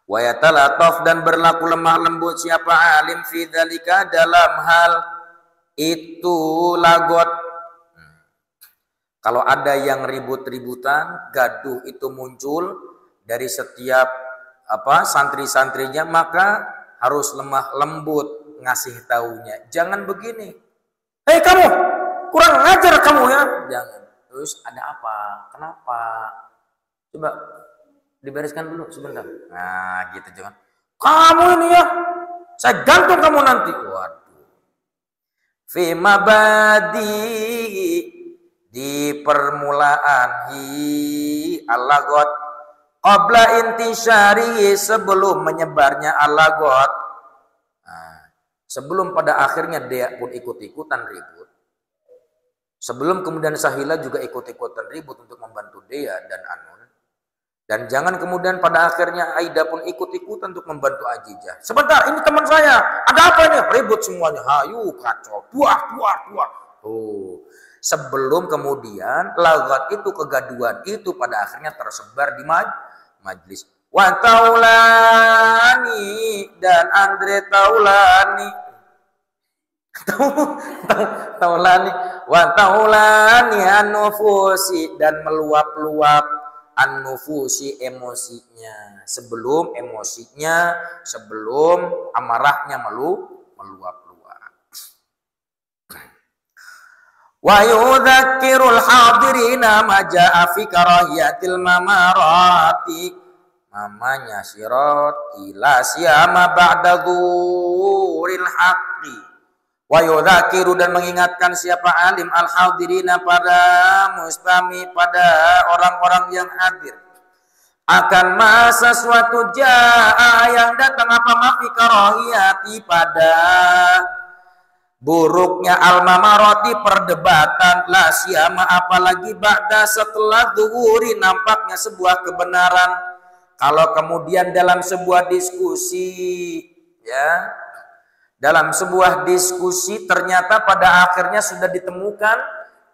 Wa yatalataf dan berlaku lemah lembut siapa alim fi dzalika dalam hal itu lagot. Kalau ada yang ribut-ributan, gaduh itu muncul dari setiap santri-santrinya, maka harus lemah lembut ngasih taunya. Jangan begini. Hei kamu, kurang ngajar kamu ya. Jangan. Terus ada apa? Kenapa? Coba dibereskan dulu sebentar. Nah, gitu jangan. Kamu ini ya, saya gantung kamu nanti. Waduh. Fi mabadi, di permulaan al-lagot qabla intisyari, sebelum menyebarnya al-lagot. Sebelum pada akhirnya dia pun ikut-ikutan ribut. Sebelum kemudian Sahila juga ikut-ikutan ribut untuk membantu dia dan Anun. Dan jangan kemudian pada akhirnya Aida pun ikut-ikutan untuk membantu Ajijah. Sebentar, ini teman saya. Ada apa ini? Ribut semuanya. Hayu, kacau. Tuah. Tuh. Sebelum kemudian lagat itu, kegaduhan itu pada akhirnya tersebar di majlis. Wa Taulani dan Andre Taulani. Taulani. Wa Taulani an-nufusi dan meluap-luap an-nufusi emosinya, sebelum amarahnya meluap-luap. Wa yudzakkirul hadirina ma jaa fi karahiyatil mamarati, mamanya sirati la siyama ba'da dzuril haqqi. Wa yudzakiru dan mengingatkan siapa alim al-hadirina pada mustami, pada orang-orang yang hadir, akan masa suatu jaa yang datang apa mafi karahiyati, pada buruknya al-mamarati perdebatan, la siyama apalagi ba'da setelah zuhuri nampaknya sebuah kebenaran. Kalau kemudian dalam sebuah diskusi dalam sebuah diskusi ternyata pada akhirnya sudah ditemukan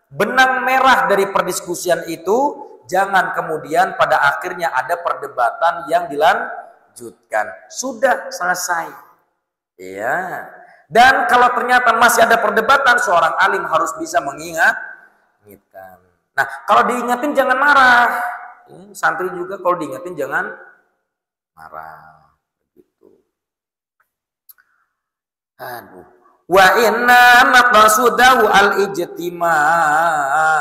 benang merah dari perdiskusian itu, jangan kemudian pada akhirnya ada perdebatan yang dilanjutkan. Sudah selesai. Ya. Dan kalau ternyata masih ada perdebatan, seorang alim harus bisa mengingatkan. Nah, kalau diingatin jangan marah. Santri juga kalau diingatin jangan marah. Wa inna maqsudahu al-ijtima'a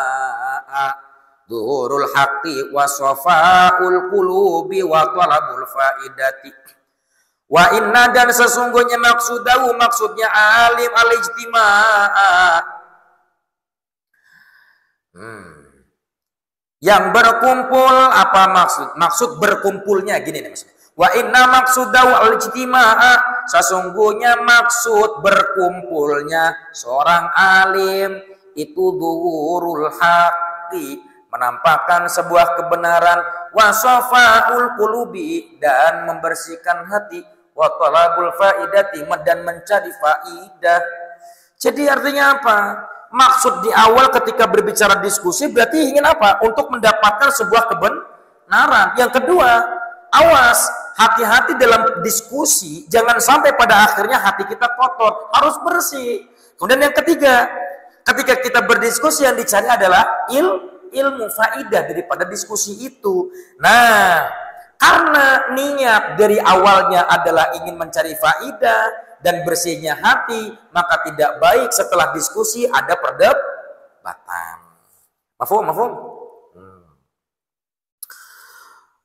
dhuhurul haqqi wa safa'ul qulubi wa talabul faidati. Wa inna dan sesungguhnya maqsudahu maksudnya alim al-ijtima'a, yang berkumpul. Apa maksud berkumpulnya gini nih maksudnya. Wa inna maqsudahu al-ijtima'a, sesungguhnya maksud berkumpulnya seorang alim itu dhuhurul haqqi, menampakkan sebuah kebenaran, wa safa'ul qulubi dan membersihkan hati, wa talabul faidati dan mencari faidah. Jadi artinya apa? Maksud di awal ketika berbicara diskusi berarti ingin apa? Untuk mendapatkan sebuah kebenaran. Yang kedua, awas, hati-hati dalam diskusi, jangan sampai pada akhirnya hati kita kotor, harus bersih. Kemudian yang ketiga, ketika kita berdiskusi yang dicari adalah ilmu faidah daripada diskusi itu. Nah, karena niat dari awalnya adalah ingin mencari faidah dan bersihnya hati, maka tidak baik setelah diskusi ada perdebatan. Mafhum?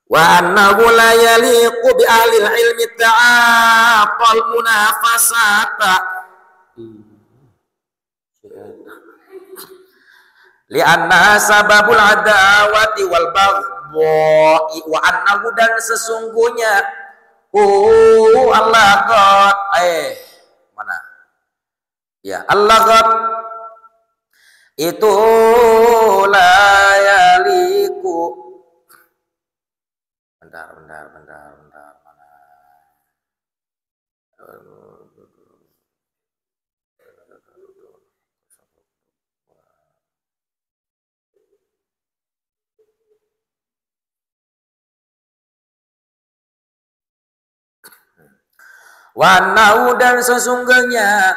Wa annahu la yaliqu bi ahli ilmi ta'atal munafasata li'anna sababul adawati wal baghdha'i. Wa annahu dan sesungguhnya al-laghat mana ya al-laghat itu la yaliqu. Bentar, mana? Wanau dan sesungguhnya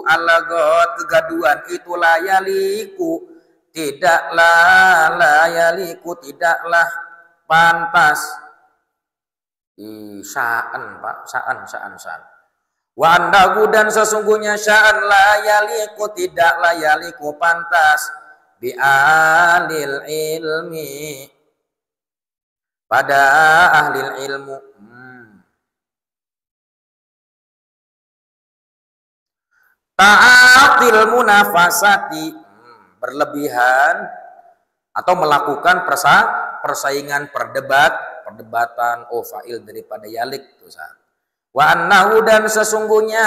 alagot kegaduhan itu layaliku tidaklah pantas sya'an Pak, sya'an. Wa annahu dan sesungguhnya sya'an layaliku tidaklah yaliku pantas bi alil ilmi pada ahli ilmu. Ta'atil munafasati berlebihan atau melakukan persaingan perdebatan fa'il daripada yalik itu saat. Wa annahu dan sesungguhnya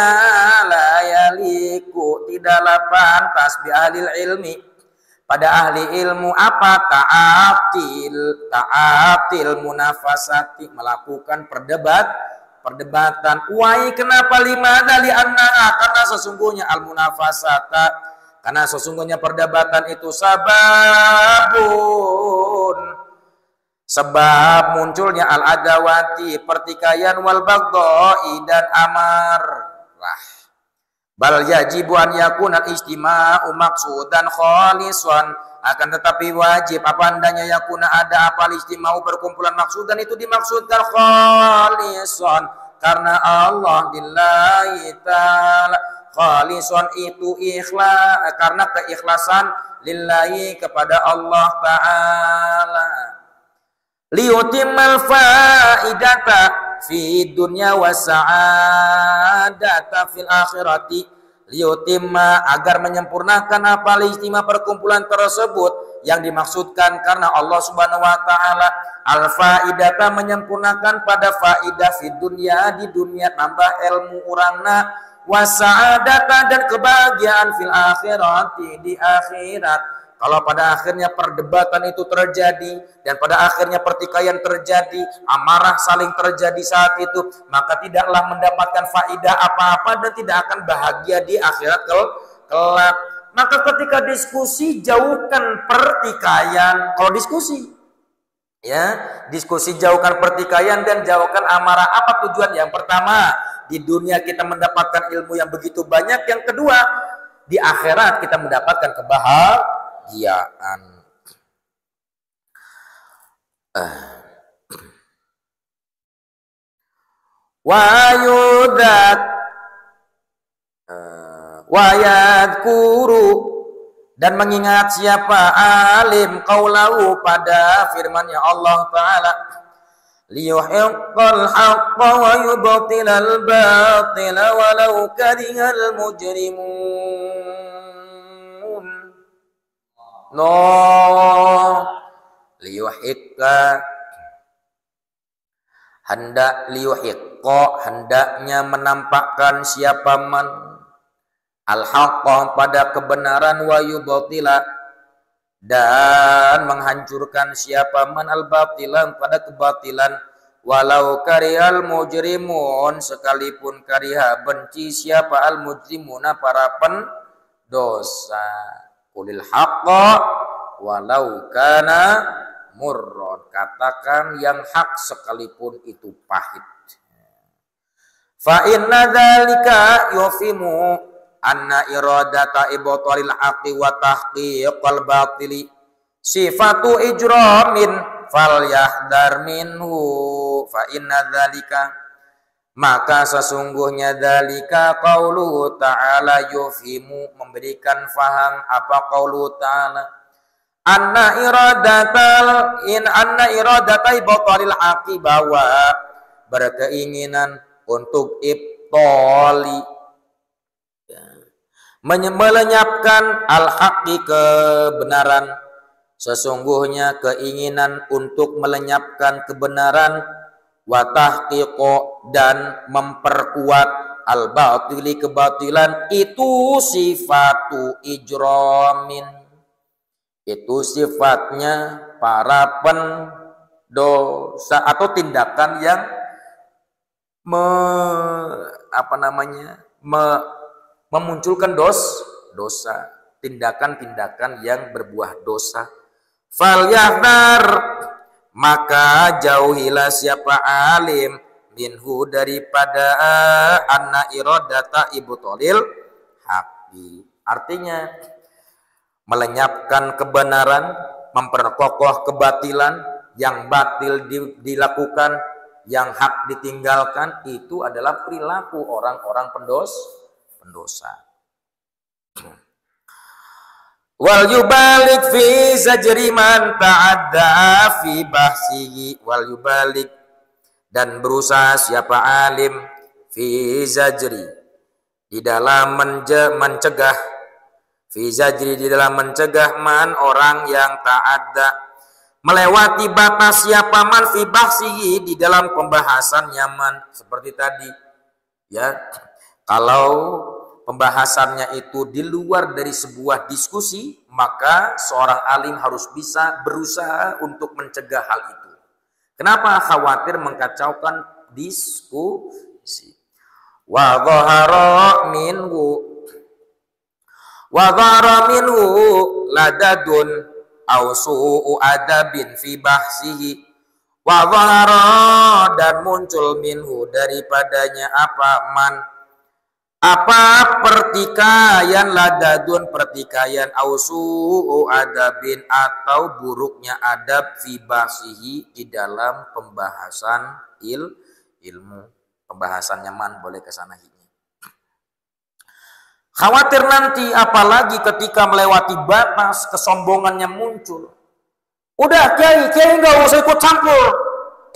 la yaliku tidaklah pantas bi ahli ilmi pada ahli ilmu apa? Ta'atil munafasati, melakukan perdebatan. Wai kenapa limana li annaha, karena sesungguhnya al munafasata, karena sesungguhnya perdebatan itu sebab munculnya al adawati, pertikaian, wal baghdai, dan amarah. Bal yajibu an yakuna istima'u maqsudan khalisan, akan tetapi wajib apandanya yakuna ada apa istima'u berkumpulan maksudan itu dimaksudkan khalisan karena Allah lillahi ta'ala, khalisan itu ikhlas karena keikhlasan lillahi kepada Allah ta'ala, liyutimmal faidata fi dunya wa sa'adata fil akhirati, liyutimma agar menyempurnakan apa istimah perkumpulan tersebut yang dimaksudkan karena Allah Subhanahu wa taala, al faidata menyempurnakan pada faidah fi dunya, di dunia nambah ilmu urangna, wa sa'adata dan kebahagiaan fil akhirati di akhirat. Kalau pada akhirnya perdebatan itu terjadi dan pada akhirnya pertikaian terjadi, amarah saling terjadi saat itu, maka tidaklah mendapatkan faidah apa-apa dan tidak akan bahagia di akhirat kelak. Maka ketika diskusi, jauhkan pertikaian. Kalau diskusi, ya, diskusi jauhkan pertikaian dan jauhkan amarah. Apa tujuan? Yang pertama, di dunia kita mendapatkan ilmu yang begitu banyak. Yang kedua, di akhirat kita mendapatkan kebahagiaan. Wa yadhkuru dan mengingat siapa alim qaulahu pada firman-Nya Allah taala, liyuhiqqal haqqa wa yubtilal batila walau karihal mujrimun. Liyuhiqqa hendaknya menampakkan siapa man al-haqqa pada kebenaran, wa yubtila dan menghancurkan siapa man al-batilan pada kebatilan, walau karihal mujrimun sekalipun kariha benci siapa al-mujrimuna para pendosa. Qulil haqqa walau kana murron, katakan yang hak sekalipun itu pahit. Fa inna dzalika yufimu anna iradata ibtalil haqqi wa tahqiqal batili sifatu ijramin falyahdar minhu. Fa inna dzalika, maka sesungguhnya dzalika qauluhu ta'ala, yufimu memberikan faham apa qauluhu ta'ala, anna iradatai batalil haqqi, bahwa berkeinginan untuk ibtali, melenyapkan al-haqqi kebenaran, sesungguhnya keinginan untuk melenyapkan kebenaran, wa tahqiqo dan memperkuat al-batili kebatilan, itu sifatu ijramin, itu sifatnya para pendosa atau tindakan yang memunculkan dosa, tindakan-tindakan yang berbuah dosa. Falyahdar, maka jauhilah siapa alim minhu daripada anna iradata ibtalil haqqi. Artinya melenyapkan kebenaran, memperkokoh kebatilan, yang batil dilakukan, yang hak ditinggalkan, itu adalah perilaku orang-orang pendosa. Wal yubalik fi zajri man ta'adda fi bahsihi, wal yubalik dan berusaha siapa alim fi zajri di dalam mencegah, fi zajri di dalam mencegah man orang yang ta'adda melewati batas siapa man fi bahsihi di dalam pembahasan nyaman seperti tadi, ya. Kalau pembahasannya itu di luar dari sebuah diskusi, maka seorang alim harus bisa berusaha untuk mencegah hal itu. Kenapa? Khawatir mengkacaukan diskusi. Wa dhahara minhu ladadun aw su'u adabin fi bahsihi. Wa dhahara, dan muncul minhu daripadanya apa pertikaian, ladadun pertikaian, ausu adabin atau buruknya adab, fi bahsihi di dalam pembahasan ilmu. Pembahasannya boleh ke sana hini. Khawatir nanti apalagi ketika melewati batas kesombongannya muncul. Udah kiai nggak usah ikut campur.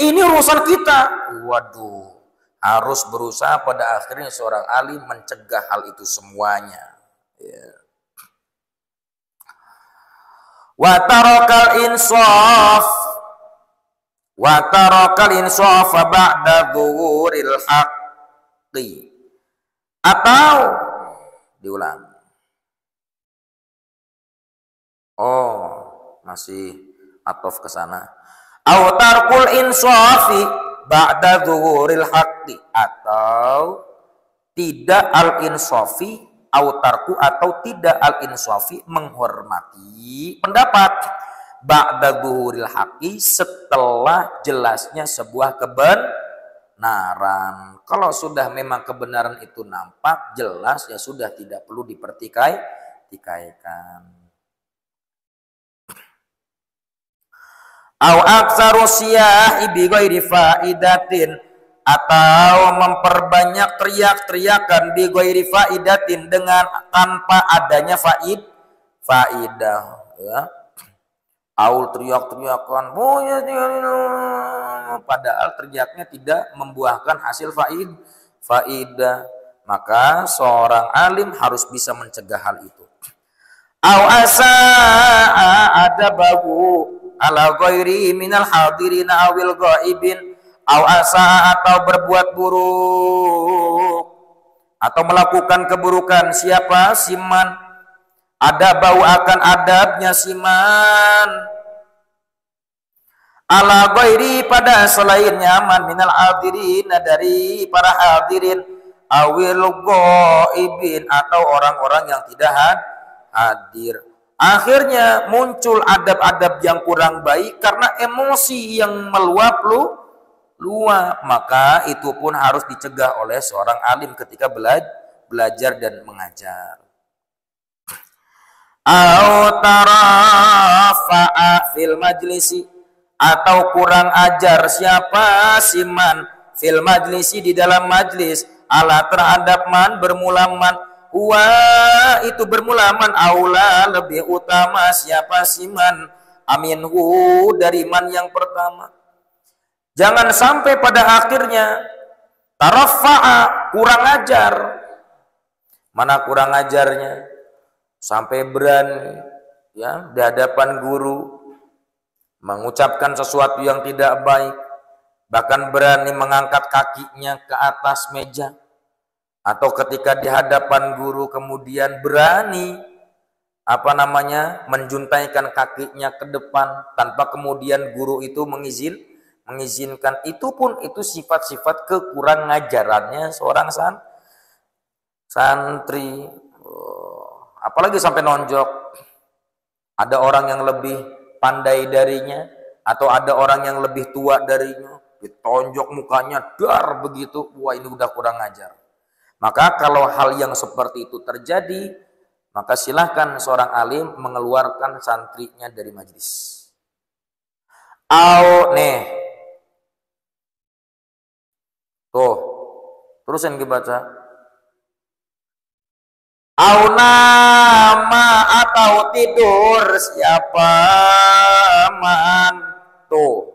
Ini urusan kita. Waduh. Harus berusaha pada akhirnya seorang alim mencegah hal itu semuanya. Ya. Wa tarakal insaf ba'da dhuhuril haqqi. Atau diulang. Masih atof ke sana. Au tarkul insafi ba'da zuhuril haqqi, atau tidak al-insafi, autarku atau tidak al-insafi, menghormati pendapat ba'da zuhuril haqqi, setelah jelasnya sebuah kebenaran. Kalau sudah memang kebenaran itu nampak jelas, ya sudah tidak perlu dipertikaikan. Au aksaru siyahi bi ghairi faidatin, atau memperbanyak teriak-teriakan bi ghairi faidatin, dengan tanpa adanya faidah, ya. Au teriak-teriakan padahal teriaknya tidak membuahkan hasil faidah, maka seorang alim harus bisa mencegah hal itu. Au asaa adabahu ala ghairi minal hadirina awil ghaibin, au asa, atau berbuat buruk atau melakukan keburukan siapa? Siman. Ada bau akan adabnya siman, ala ghairi pada selainnya, minal hadirina dari para hadirin, awil ghaibin atau orang-orang yang tidak hadir. Akhirnya muncul adab-adab yang kurang baik karena emosi yang meluap, maka itu pun harus dicegah oleh seorang alim ketika belajar dan mengajar. Au tarafa'a fil majlisi, atau kurang ajar siapa? Siman, fil majlisi di dalam majlis, ala terhadap man, bermulaman. Itu bermulaman, aula lebih utama siapa? Siman, aminhu dari man yang pertama. Jangan sampai pada akhirnya tarafa'a, kurang ajar. Mana kurang ajarnya? Sampai berani, ya, di hadapan guru mengucapkan sesuatu yang tidak baik, bahkan berani mengangkat kakinya ke atas meja, atau ketika di hadapan guru kemudian berani menjuntaikan kakinya ke depan tanpa kemudian guru itu mengizinkan. Itu pun itu sifat-sifat kekurang ngajarannya seorang santri. Apalagi sampai nonjok, ada orang yang lebih pandai darinya, atau ada orang yang lebih tua darinya, ditonjok mukanya dar begitu. Wah, ini udah kurang ajar. Maka kalau hal yang seperti itu terjadi, maka silahkan seorang alim mengeluarkan santrinya dari majelis. Tuh, terusin dibaca. Au nama, atau tidur siapa man. Tuh,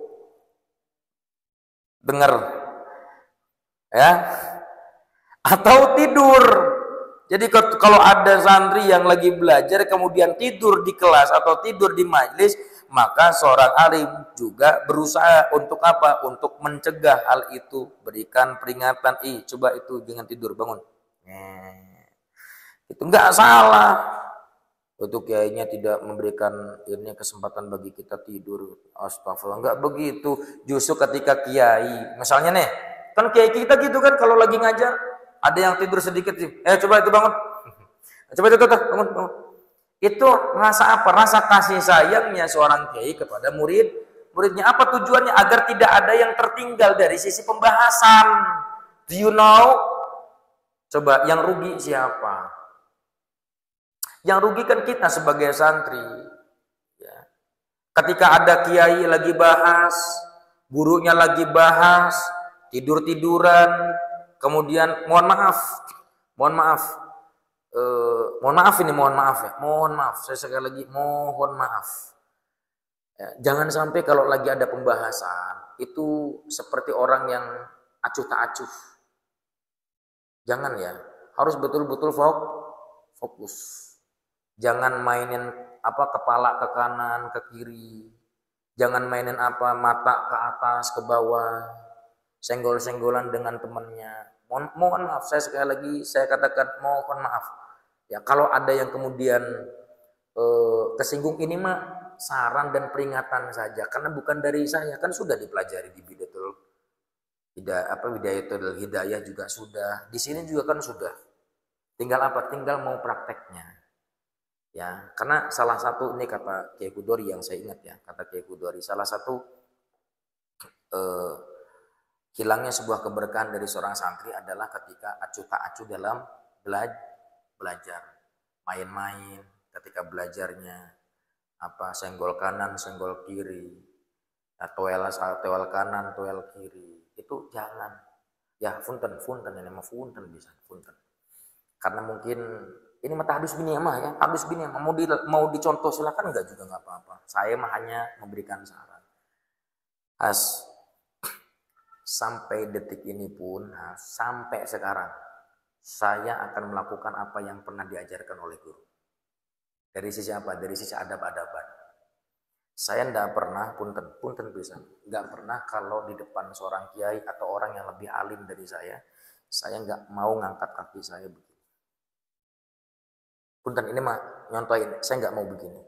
dengar ya, atau tidur. Jadi kalau ada santri yang lagi belajar kemudian tidur di kelas atau tidur di majelis, maka seorang alim juga berusaha untuk apa? Untuk mencegah hal itu, berikan peringatan, coba itu jangan tidur, bangun. Itu enggak salah. Itu kiainya tidak memberikan ini kesempatan bagi kita tidur. Astagfirullah, enggak begitu. Justru ketika kiai, misalnya nih, kan kiai kita gitu kan kalau lagi ngajar, ada yang tidur sedikit sih. Coba itu bangun. Coba itu bangun, bangun. Itu rasa apa? Rasa kasih sayangnya seorang kiai kepada muridnya. Apa tujuannya? Agar tidak ada yang tertinggal dari sisi pembahasan. Do you know? Coba yang rugi siapa? Yang rugi kan kita sebagai santri. Ya. Ketika ada kiai lagi bahas, gurunya lagi bahas, tidur-tiduran, kemudian mohon maaf saya sekali lagi mohon maaf. Ya, jangan sampai kalau lagi ada pembahasan itu seperti orang yang acuh tak acuh. Jangan ya, harus betul-betul fokus. Jangan mainin kepala ke kanan, ke kiri. Jangan mainin mata ke atas, ke bawah. Senggol-senggolan dengan temannya. Mohon maaf, saya sekali lagi saya katakan mohon maaf. Ya, kalau ada yang kemudian kesinggung, ini mah saran dan peringatan saja karena bukan dari saya, kan sudah dipelajari di Bidayatul Hidayah juga sudah. Di sini juga kan sudah. Tinggal Tinggal mau prakteknya. Ya, karena salah satu ini kata Kiai Kudori yang saya ingat ya, kata Kiai Kudori, salah satu hilangnya sebuah keberkahan dari seorang santri adalah ketika acuh tak acuh dalam belajar, main-main ketika belajarnya, senggol kanan, senggol kiri, toel kanan, toel kiri, itu jangan. Ya, punten ini mah punten bisa, punten. Karena mungkin ini mah tahdus biniyamah ya, tahdus biniyamah mau dicontoh silakan, enggak juga enggak apa-apa. Saya mah hanya memberikan saran. Sampai detik ini pun, sampai sekarang saya akan melakukan apa yang pernah diajarkan oleh guru. Dari sisi apa? Dari sisi adab-adaban. Saya enggak pernah punten bisa. Enggak pernah kalau di depan seorang kiai atau orang yang lebih alim dari saya enggak mau ngangkat kaki saya begini. Punten ini mah nyontohin, saya nggak mau begini.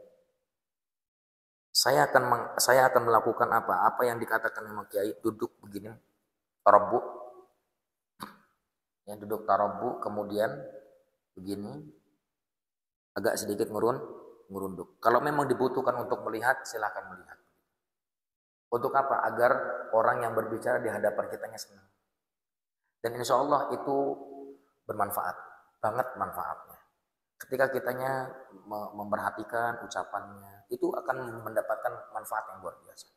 Saya akan melakukan apa yang dikatakan sama Kiai, duduk begini, tarobu, ya duduk tarobu, kemudian begini, agak sedikit ngurunduk. Kalau memang dibutuhkan untuk melihat, silakan melihat. Untuk apa? Agar orang yang berbicara di hadapan kitanya senang. Dan insya Allah itu bermanfaat, banget manfaatnya. Ketika kitanya memperhatikan ucapannya, itu akan mendapatkan manfaat yang luar biasa.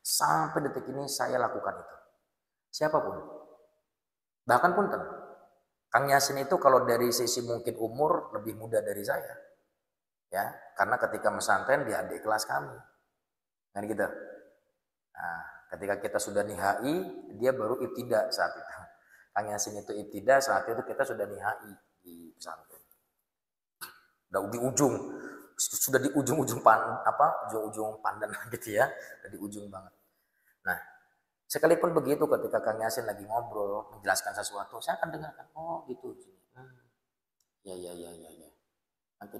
Sampai detik ini saya lakukan itu. Siapapun. Bahkan punten. Kang Yasin itu kalau dari sisi mungkin umur lebih muda dari saya. Ya, karena ketika pesantren dia adik kelas kami. Kan gitu. Nah, ketika kita sudah nihai, dia baru ibtida saat itu. Kang Yasin itu ibtida, saat itu kita sudah nihai di pesantren. Udah di ujung, sudah di ujung-ujung ujung-ujung pandan gitu ya, udah di ujung banget. Nah, sekalipun begitu ketika Kang Yasin lagi ngobrol menjelaskan sesuatu, saya akan dengarkan, oh gitu. Ya.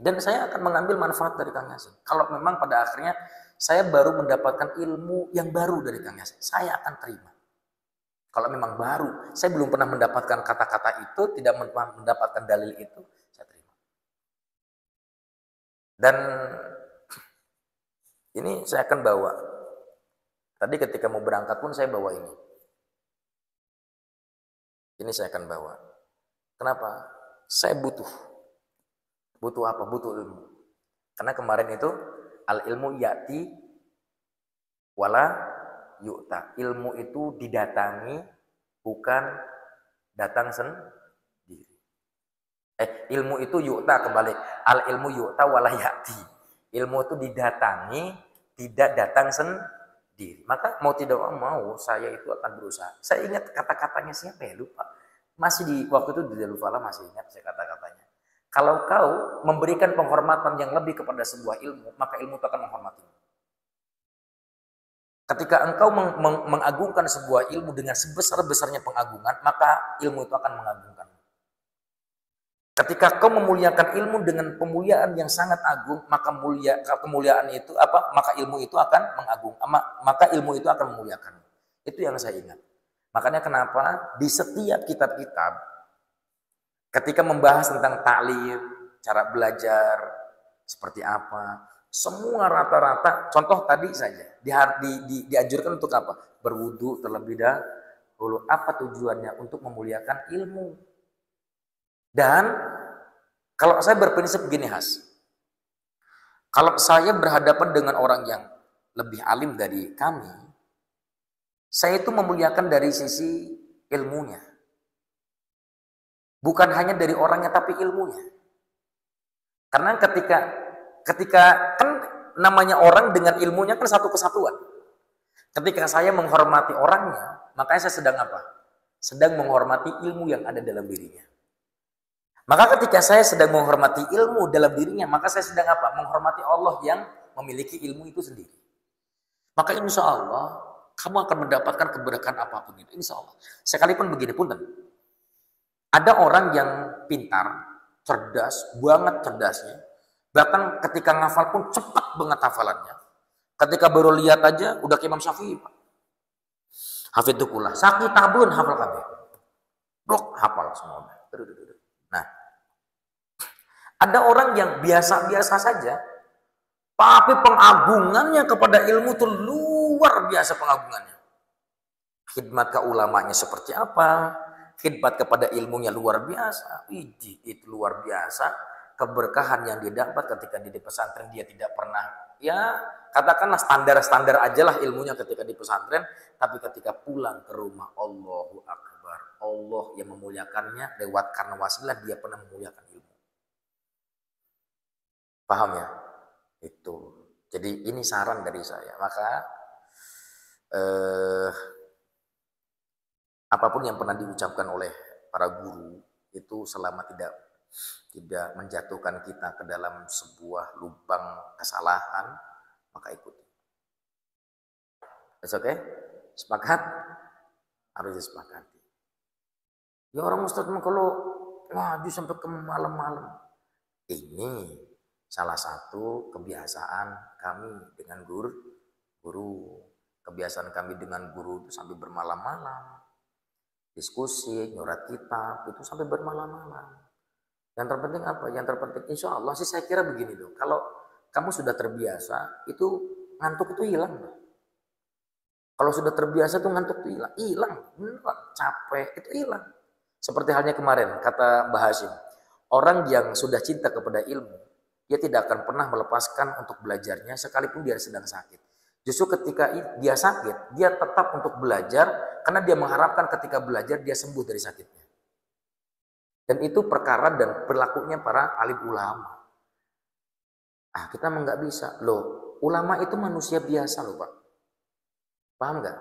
Dan saya akan mengambil manfaat dari Kang Yasin. Kalau memang pada akhirnya saya baru mendapatkan ilmu yang baru dari Kang Yasin, saya akan terima. Kalau memang baru, saya belum pernah mendapatkan kata-kata itu, tidak mendapatkan dalil itu, saya terima. Dan ini saya akan bawa. Tadi ketika mau berangkat pun saya bawa ini. Ini saya akan bawa. Kenapa? Saya butuh. Butuh apa? Butuh ilmu. Karena kemarin itu al ilmu ya'ti wala yu'ta. Ilmu itu didatangi, bukan datang sendiri. Ilmu itu yu'ta, kebalik. Al ilmu yu'ta wala ya'ti. Ilmu itu didatangi, tidak datang sendiri. Maka mau tidak mau saya itu akan berusaha. Saya ingat kata-katanya siapa ya, lupa. Masih di waktu itu di Darul Falah masih ingat saya kata-katanya. Kalau kau memberikan penghormatan yang lebih kepada sebuah ilmu, maka ilmu itu akan menghormatimu. Ketika engkau mengagungkan sebuah ilmu dengan sebesar-besarnya pengagungan, maka ilmu itu akan mengagungkan. Ketika kau memuliakan ilmu dengan pemuliaan yang sangat agung, maka kemuliaan itu apa? Maka ilmu itu akan mengagung, maka ilmu itu akan memuliakan. Itu yang saya ingat. Makanya kenapa di setiap kitab-kitab ketika membahas tentang taklim, cara belajar seperti apa, semua rata-rata contoh tadi saja dianjurkan untuk apa? Berwudu terlebih dahulu. Apa tujuannya? Untuk memuliakan ilmu. Dan kalau saya berprinsip begini, kalau saya berhadapan dengan orang yang lebih alim dari kami, saya itu memuliakan dari sisi ilmunya. Bukan hanya dari orangnya, tapi ilmunya. Karena ketika kan namanya orang dengan ilmunya kan satu kesatuan. Ketika saya menghormati orangnya, makanya saya sedang apa? Sedang menghormati ilmu yang ada dalam dirinya. Maka ketika saya sedang menghormati ilmu dalam dirinya, maka saya sedang apa? Menghormati Allah yang memiliki ilmu itu sendiri. Maka insya Allah, kamu akan mendapatkan keberkahan apapun itu. Insya Allah. Sekalipun begini pun, ada orang yang pintar, cerdas, banget cerdasnya. Bahkan ketika ngafal pun cepat banget hafalannya. Ketika baru lihat aja, udah ke Imam Syafi'i. Hafidzukullah. Sakit tabun hafal kabeh. Brok, hafal semua. Nah, ada orang yang biasa-biasa saja, tapi pengagungannya kepada ilmu itu luar biasa pengagungannya. Khidmat ke ulamanya seperti apa? Khidmat kepada ilmunya luar biasa. Itu luar biasa. Keberkahan yang didapat ketika di pesantren dia tidak pernah, ya katakanlah standar-standar aja lah ilmunya ketika di pesantren, tapi ketika pulang ke rumah, Allahu Akbar. Allah yang memuliakannya lewat karena wasilah dia pernah memuliakan ilmu. Paham ya? Itu. Jadi ini saran dari saya. Maka apapun yang pernah diucapkan oleh para guru itu selama tidak menjatuhkan kita ke dalam sebuah lubang kesalahan, maka ikuti. It's okay? Sepakat? Harus disepakati. Ya orang Ustaz kalau ngaji sampai ke malam-malam. Ini salah satu kebiasaan kami dengan guru. Kebiasaan kami dengan guru itu sampai bermalam-malam. Diskusi, nyurat kitab, itu sampai bermalam-malam. Yang terpenting apa? Yang terpenting insya Allah sih saya kira begini loh. Kalau kamu sudah terbiasa, itu ngantuk itu hilang. Kalau sudah terbiasa tuh ngantuk itu hilang. Capek itu hilang. Seperti halnya kemarin kata Mbah Hashim, orang yang sudah cinta kepada ilmu, dia tidak akan pernah melepaskan untuk belajarnya sekalipun dia sedang sakit. Justru ketika dia sakit, dia tetap untuk belajar karena dia mengharapkan ketika belajar dia sembuh dari sakitnya. Dan itu perkara dan perilakunya para alim ulama. Kita mah nggak bisa. Loh, ulama itu manusia biasa loh Pak. Paham nggak?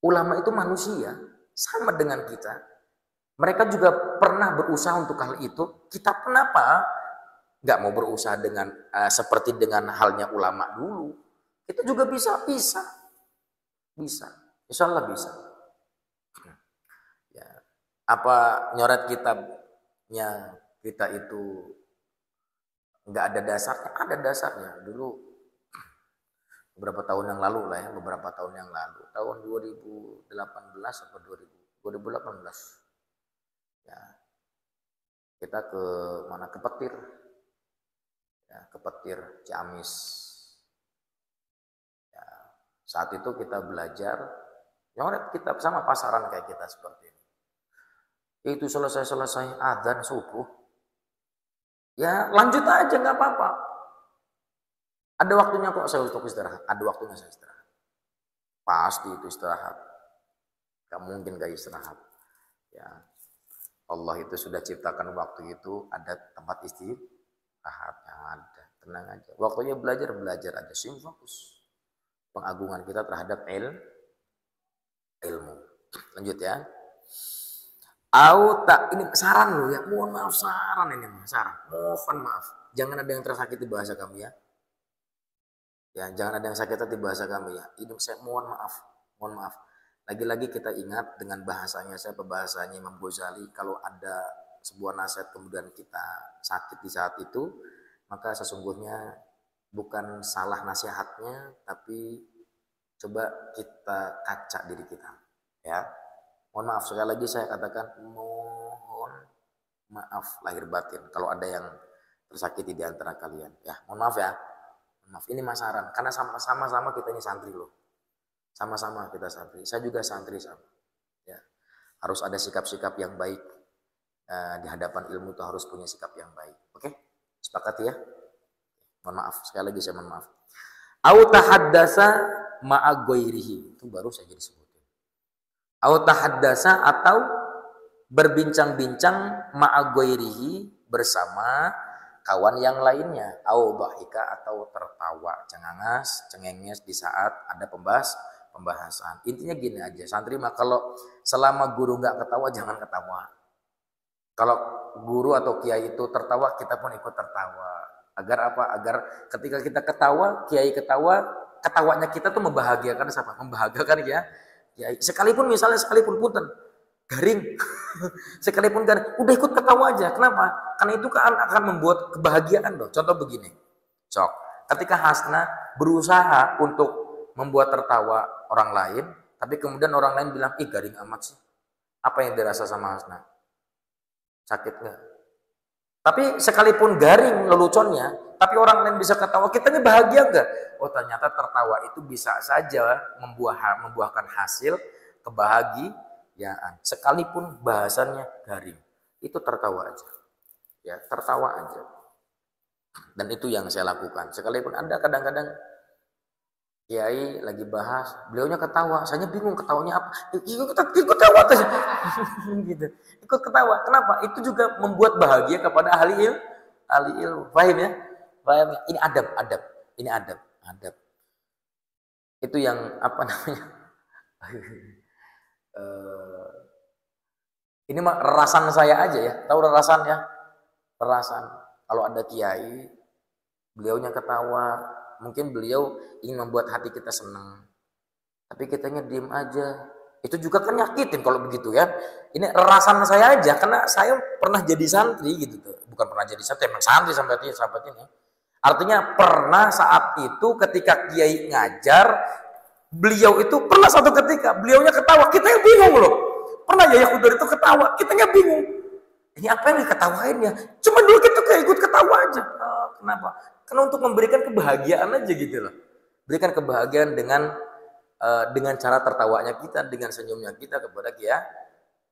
Ulama itu manusia, sama dengan kita. Mereka juga pernah berusaha untuk hal itu. Kita kenapa nggak mau berusaha dengan seperti dengan halnya ulama dulu? Kita juga bisa. Bisa. Insya Allah bisa. Apa nyoret kitabnya kita itu nggak ada dasarnya? Ada dasarnya. Dulu beberapa tahun yang lalu lah ya, tahun 2018 atau 2018 ya, kita ke mana, ke Petir ya, ke Petir Ciamis ya. Saat itu kita belajar nyoret kitab sama pasaran kayak kita seperti ini. Itu selesai adzan subuh, ya lanjut aja nggak apa-apa. Ada waktunya kok saya untuk istirahat, ada waktunya saya istirahat. Pasti itu istirahat, gak mungkin gak istirahat. Ya Allah itu sudah ciptakan waktu itu ada tempat istirahat yang ada, tenang aja. Waktunya belajar aja, fokus. Pengagungan kita terhadap ilmu. Lanjut ya. Ini saran loh ya, mohon maaf saran ini saran, mohon maaf, jangan ada yang tersakiti bahasa kami ya, jangan ada yang sakit hati bahasa kami ya, ini saya mohon maaf, lagi-lagi kita ingat dengan bahasanya, saya bahasanya Imam Ghazali, kalau ada sebuah nasihat kemudian kita sakit di saat itu, maka sesungguhnya bukan salah nasihatnya, tapi coba kita kaca diri kita. Ya, mohon maaf sekali lagi saya katakan mohon maaf lahir batin kalau ada yang tersakiti di antara kalian. Ya, mohon maaf ya. Maaf, ini masaran karena sama-sama kita ini santri loh. Sama-sama kita santri. Saya juga santri sama. Ya. Harus ada sikap-sikap yang baik. Di hadapan ilmu itu harus punya sikap yang baik. Oke? Sepakati ya? Mohon maaf, sekali lagi saya mohon maaf. Au tahaddasa ma'a ghairihi. Itu baru saja disebutin. Au tahaddasa atau berbincang-bincang ma'a ghairihi bersama kawan yang lainnya, au dhahika atau tertawa, cengenges di saat ada pembahasan. Intinya gini aja, santri mah kalau selama guru nggak ketawa jangan ketawa. Kalau guru atau kiai itu tertawa, kita pun ikut tertawa. Agar apa? Agar ketika kita ketawa, kiai ketawa, ketawanya kita tuh membahagiakan siapa? Membahagiakan ya. Kiai. Sekalipun punten garing, sekalipun garing, udah ikut ketawa aja. Kenapa? Karena itu kan akan membuat kebahagiaan loh. Contoh begini, sok, ketika Hasna berusaha untuk membuat tertawa orang lain, tapi kemudian orang lain bilang, ih garing amat sih. Apa yang dirasa sama Hasna? Sakit nggak? Tapi sekalipun garing leluconnya, tapi orang lain bisa ketawa, kita ini bahagia nggak? Oh ternyata tertawa itu bisa saja membuahkan hasil kebahagiaan. Sekalipun bahasannya garing, itu tertawa aja. Ya, tertawa aja. Dan itu yang saya lakukan. Sekalipun ada kadang-kadang kiai lagi bahas, beliaunya ketawa, saya bingung ketawanya apa. Ikut ketawa tuh. Gitu. Ikut ketawa. Kenapa? Itu juga membuat bahagia kepada ahli ilmu. Paham ya? Paham ya? Ini adab. Ini adab. Itu yang apa namanya? Ini mah rerasan saya aja ya. Tahu rerasan ya? Rerasan. Kalau ada kiai, beliaunya ketawa, mungkin beliau ingin membuat hati kita senang. Tapi kitanya diem aja. Itu juga kan nyakitin kalau begitu ya. Ini rerasan saya aja karena saya pernah jadi santri gitu tuh. Bukan pernah jadi santri, emang santri sampai ini. Artinya pernah saat itu ketika kiai ngajar, beliau itu pernah satu ketika beliaunya ketawa, kita yang bingung loh. Pernah ya Khudar itu ketawa, kitanya bingung. Ini apa yang diketawain ya? Cuma dulu kita kayak ikut ketawa aja. Oh, kenapa? Karena untuk memberikan kebahagiaan aja gitu loh. Berikan kebahagiaan dengan cara tertawanya kita, dengan senyumnya kita kepada dia.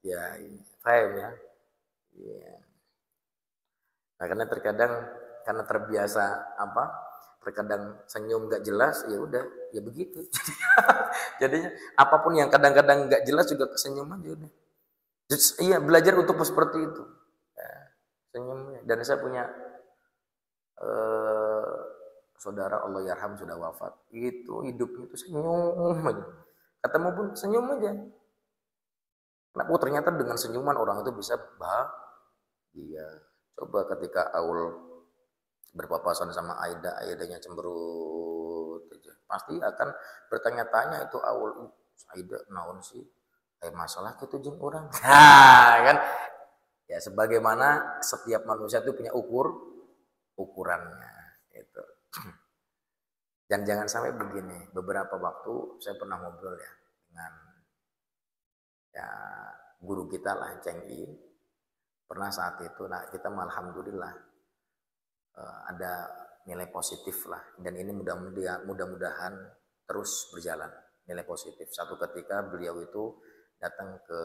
Ya, paham ya. Ya. Nah, karena terkadang karena terbiasa terkadang senyum gak jelas, ya udah, ya begitu. Jadinya apapun yang kadang-kadang gak jelas juga senyum aja udah. Iya, belajar untuk seperti itu. Ya, senyum. Dan saya punya saudara Allah yarham sudah wafat. Itu hidupnya itu senyum aja. Ketemu pun senyum aja. Nah, ternyata dengan senyuman orang itu bisa bahagia. Coba ketika Aul berpapasan sama Aidanya cemberut aja. Pasti akan bertanya-tanya itu Aul, Aida naon sih? Masalah gitu jeung orang. Nah, kan? Ya sebagaimana setiap manusia itu punya ukurannya itu. Dan jangan sampai begini. Beberapa waktu saya pernah ngobrol ya dengan guru kita lah Ceng I. Pernah saat itu, nah kita alhamdulillah ada nilai positif lah, dan ini mudah-mudahan terus berjalan nilai positif. Satu ketika beliau itu datang ke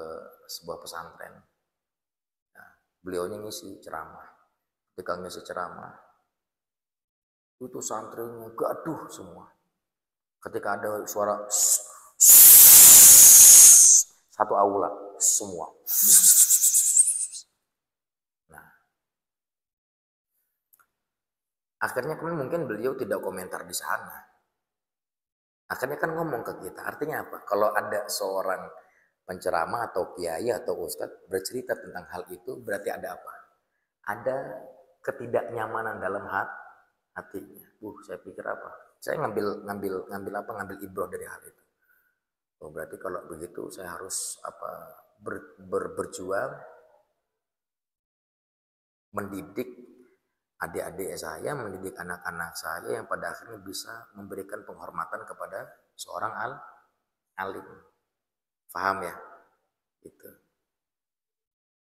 sebuah pesantren, nah, beliaunya ngisi ceramah. Ketika ngisi ceramah itu santrinya gaduh semua. Ketika ada suara satu aula semua. Akhirnya kan mungkin beliau tidak komentar di sana. Akhirnya kan ngomong ke kita. Artinya apa? Kalau ada seorang penceramah atau kiai atau ustadz bercerita tentang hal itu, berarti ada apa? Ada ketidaknyamanan dalam hatinya. Saya pikir apa? Saya ngambil ibrah dari hal itu. Oh, berarti kalau begitu saya harus berjuang mendidik adik-adik saya, mendidik anak-anak saya yang pada akhirnya bisa memberikan penghormatan kepada seorang alim. Paham ya? Itu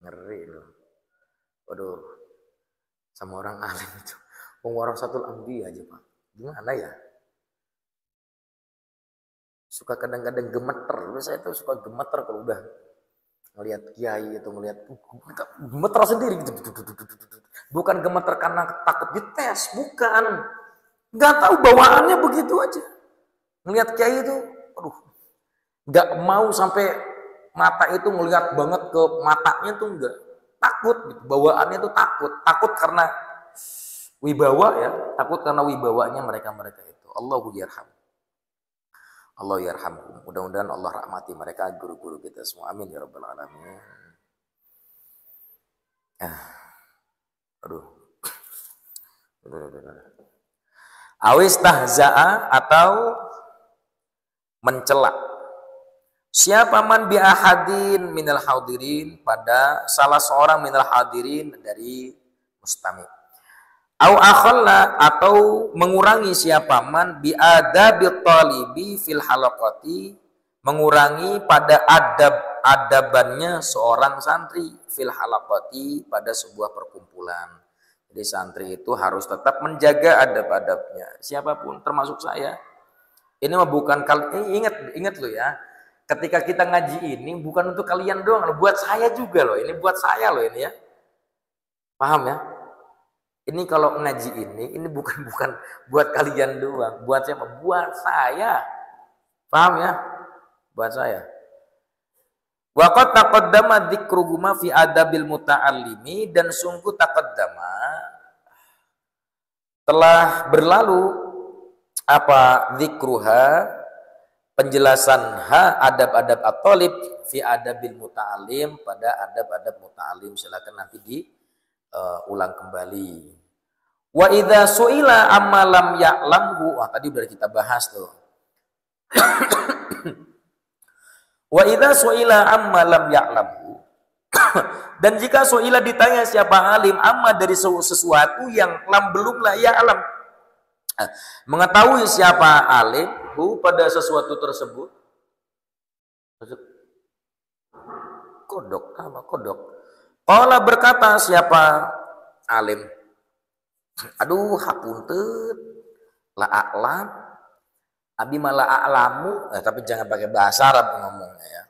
ngeri loh. Waduh, sama orang alim itu. Orang satu ambi aja Pak. Gimana ya? Suka kadang-kadang gemeter. Saya tuh suka gemeter kalau udah ngelihat kiai atau ngelihat gemeter sendiri gitu. Bukan gemeter karena takut dites, bukan. Nggak tahu bawaannya begitu aja. Ngelihat kiai itu, aduh, nggak mau sampai mata itu ngelihat banget ke matanya tuh enggak. Takut gitu. Bawaannya tuh takut karena wibawa ya, takut karena wibawanya mereka-mereka itu. Allahu yarham. Allah yarhamhum. Mudah-mudahan Allah rahmati mereka, guru-guru kita semua. Amin ya rabbal alamin. Aduh. Awis tahza'a atau mencela. Siapa man bi ahadin minal hadirin, pada salah seorang minal hadirin dari mustami'. Au akhalla, atau mengurangi siapa man bi adabil talibi fil halaqati, mengurangi pada adabannya seorang santri fil halaqati, pada sebuah perkumpulan. Jadi santri itu harus tetap menjaga adab-adabnya. Siapapun termasuk saya. Ini mah bukan ingat lo ya. Ketika kita ngaji ini bukan untuk kalian doang, buat saya juga loh. Ini buat saya loh ini ya. Paham ya? Ini kalau ngaji ini bukan buat kalian doang, buat siapa? Buat saya. Paham ya? Buat saya. Wa qad taqaddama dzikruhuma fi adabil muta'allimi, dan sungguh taqaddama telah berlalu apa dzikruha, penjelasan adab-adab at-talib fi adabil muta'allim, pada adab-adab muta'allim. Silakan nanti ulang kembali. Wa idza su'ila amma lam ya'lamhu, tadi udah kita bahas tuh. Wa idza su'ila amma lam ya'lamhu, dan jika su'ila ditanya siapa alim amma dari sesuatu yang belum la ya'lam, mengetahui siapa alim pada sesuatu tersebut. Kodok. Qala, berkata siapa alim, aduh hapunten la a'lam, abi malah a'lamu, tapi jangan pakai bahasa Arab ngomongnya ya.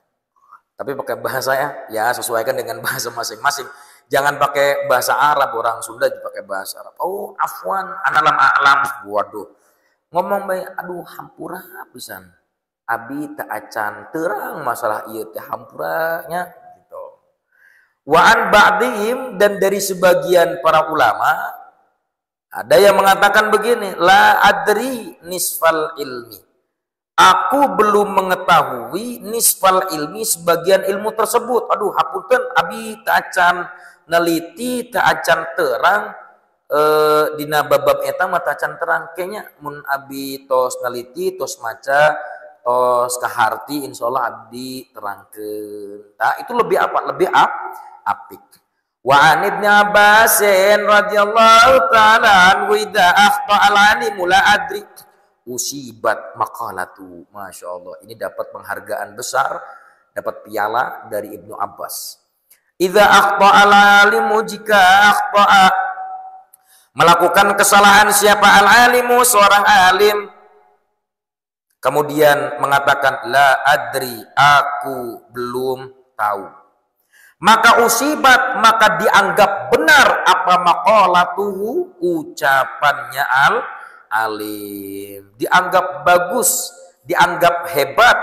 Tapi pakai bahasa ya sesuaikan dengan bahasa masing-masing. Jangan pakai bahasa Arab, orang Sunda dipakai bahasa Arab. Oh, afwan, ana lam a'lam. Waduh. Ngomong baik, aduh hampura pisan. Abi tak acan terang masalah ieu teh hampuranya. Wa an ba'dihim, dan dari sebagian para ulama ada yang mengatakan begini, la adri nisfal ilmi, aku belum mengetahui nisfal ilmi, sebagian ilmu tersebut. Aduh hapunten abi tacan neliti tacan terang dina babab eta mah tacan terang, kayaknya mun abi tos neliti tos maca tos kaharti insyaallah abdi terangkeun. Nah, itu lebih apik. Wa an Ibnu Abbas radhiyallahu ta'ala anhu idza akhta alani mula adri usibat maqalatu. Masya Allah, ini dapat penghargaan besar, dapat piala dari Ibnu Abbas. Idza akhta alalimu, jika akhta melakukan kesalahan siapa al-alimu, seorang alim, kemudian mengatakan la adri, aku belum tahu, maka usibat, maka dianggap benar apa maqalatuhu, ucapannya alim, dianggap bagus, dianggap hebat.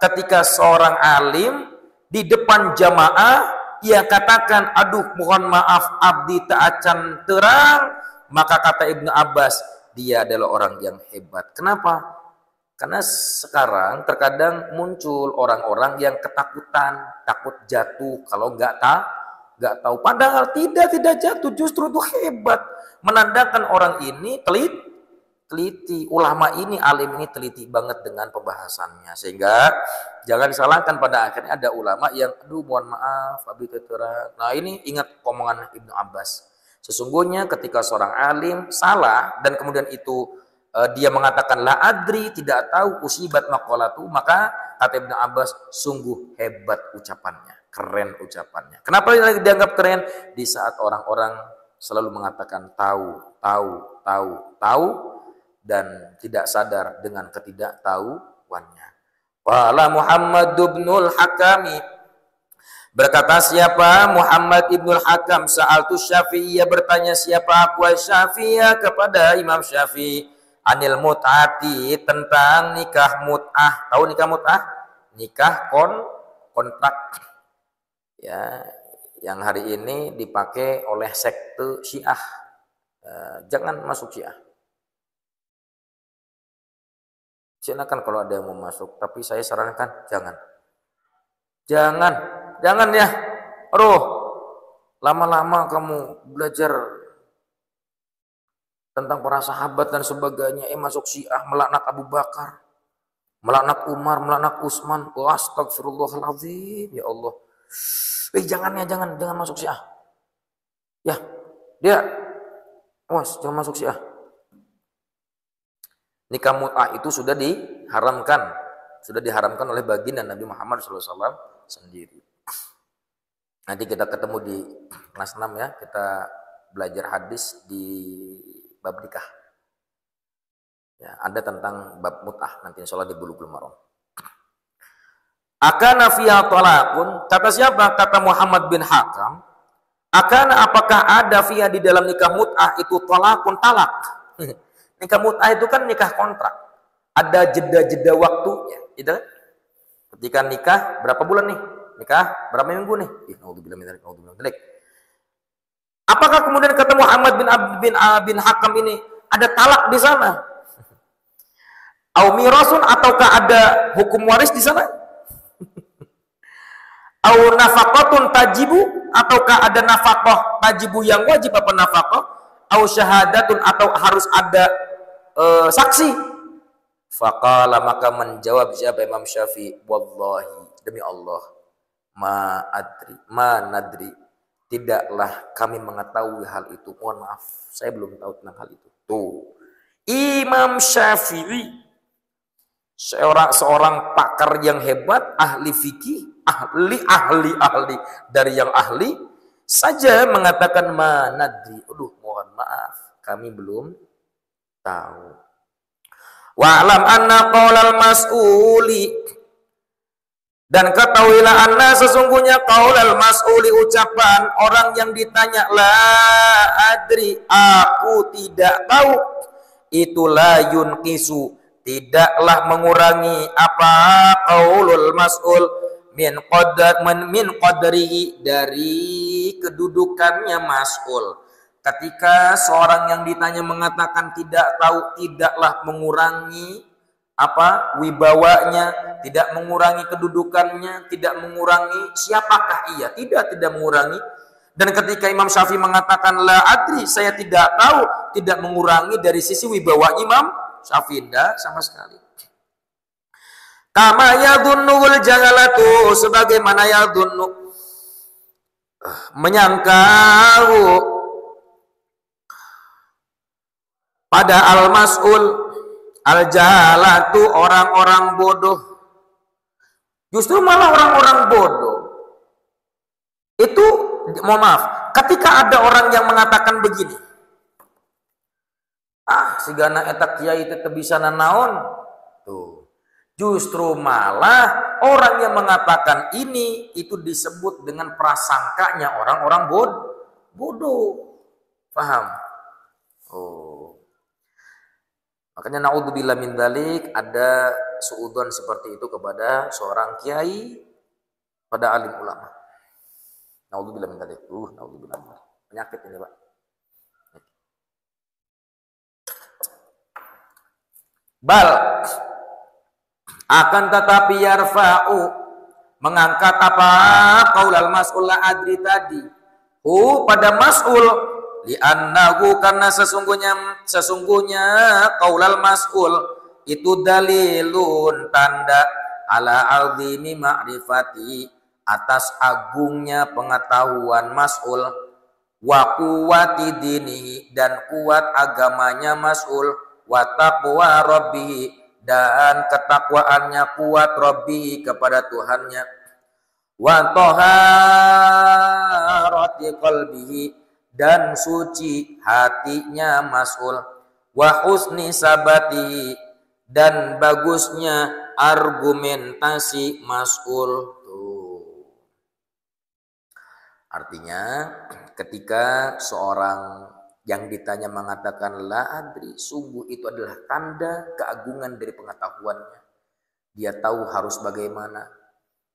Ketika seorang alim di depan jamaah ia katakan, aduh mohon maaf abdi ta'acan terang, maka kata Ibnu Abbas, dia adalah orang yang hebat. Kenapa? Karena sekarang terkadang muncul orang-orang yang ketakutan, takut jatuh kalau nggak tahu. Padahal tidak jatuh, justru itu hebat. Menandakan orang ini teliti, ulama ini, alim ini teliti banget dengan pembahasannya. Sehingga jangan disalahkan, pada akhirnya ada ulama yang, aduh mohon maaf, abi terang. Nah ini ingat omongan Ibnu Abbas. Sesungguhnya ketika seorang alim salah dan kemudian itu dia mengatakan la adri, tidak tahu, usibat maqalatu, maka kata Ibnu Abbas sungguh hebat ucapannya, keren ucapannya. Kenapa dianggap keren? Di saat orang-orang selalu mengatakan tahu dan tidak sadar dengan ketidaktahuannya. Qala Muhammad ibnul Hakami, berkata siapa Muhammad ibnul Hakam, sa'altu Syafi'iyah, bertanya siapa aku Syafi'iyah kepada Imam Syafi'i, anil mut'ati, tentang nikah mut'ah. Tahu nikah mut'ah? Nikah kontrak. Ya, yang hari ini dipakai oleh sekte Syiah. Jangan masuk Syiah. Silakan kalau ada yang mau masuk, tapi saya sarankan jangan. Jangan ya. Aduh, lama-lama kamu belajar tentang para sahabat dan sebagainya, masuk Syiah, melaknat Abu Bakar, melaknat Umar, melaknat Utsman. Astagfirullahaladzim, ya Allah. Jangan masuk Syiah. Ya, dia, jangan masuk Syiah. Nikah mut'ah itu sudah diharamkan oleh baginda Nabi Muhammad SAW sendiri. Nanti kita ketemu di kelas 6 ya, kita belajar hadis di bab nikah. Ya, ada tentang bab mut'ah nanti insyaallah di Bulughul Maram. Akana fiha talaqun, kata siapa? Kata Muhammad bin Hakam. Akana, apakah ada fiha di dalam nikah mut'ah itu talaqun, talak? Nikah mut'ah itu kan nikah kontrak. Ada jeda-jeda waktunya, gitu kan? Ketika nikah berapa bulan nih? Nikah berapa minggu nih? Naudzubillah min dzalik. Apakah kemudian kata Muhammad bin Hakam ini ada talak di sana? Au mirasun, ataukah ada hukum waris di sana? Au nafaqatun tajibu, ataukah ada nafaqah tajibu yang wajib apa nafaqah? Au syahadatun, atau harus ada saksi? Faqala, maka menjawab siapa Imam Syafi'i, wallahi, demi Allah, ma nadri, tidaklah kami mengetahui hal itu. Mohon maaf, saya belum tahu tentang hal itu. Tuh, Imam Syafi'i seorang pakar yang hebat, ahli fikih, ahli dari yang ahli saja mengatakan ma nadri. Mohon maaf, kami belum tahu. Wa'lam anna qaulal mas'uli, dan ketahuilah anna sesungguhnya qaulal mas'uli, ucapan orang yang ditanya, la adri, aku tidak tahu, itu la yunqisu, tidaklah mengurangi apa qaulul mas'ul min qadrihi, dari kedudukannya mas'ul. Ketika seorang yang ditanya mengatakan tidak tahu, tidaklah mengurangi apa wibawanya, tidak mengurangi kedudukannya, tidak mengurangi siapakah ia, tidak mengurangi. Dan ketika Imam Syafi'i mengatakan la adri, saya tidak tahu, tidak mengurangi dari sisi wibawa Imam Syafi'i, tidak sama sekali. Kama yadhunnul jahalatu, sebagaimana yadhunnu menyangka pada al-mas'ul, al-jahalatu orang-orang bodoh. Justru malah orang-orang bodoh itu, mohon maaf, ketika ada orang yang mengatakan begini, sigana eta kiai teh bisa nanaon, tuh, justru malah orang yang mengatakan ini itu disebut dengan prasangkanya orang-orang bodoh. Paham? Makanya naudzubillah min dzalik, ada suudzon seperti itu kepada seorang kiai, pada alim ulama. Naudzubillah min dzalik. Naudzubillah. Penyakit ini, Pak. Bal, akan tetapi yarfa'u, mengangkat apa qaulal mas'ul la adri tadi, pada mas'ul, li'annahu, karena sesungguhnya qaulal mas'ul itu dalilun, tanda ala azimi ma'rifati, atas agungnya pengetahuan mas'ul, wa quwwati dinihi, dan kuat agamanya mas'ul, wa taqwa rabbih, dan ketakwaannya kuat rabbi kepada Tuhannya, wa taharati qalbihi, dan suci hatinya mas'ul, wa husni sabati, dan bagusnya argumentasi mas'ul. Tuh. Artinya ketika seorang yang ditanya mengatakan la adri, sungguh itu adalah tanda keagungan dari pengetahuannya. Dia tahu harus bagaimana.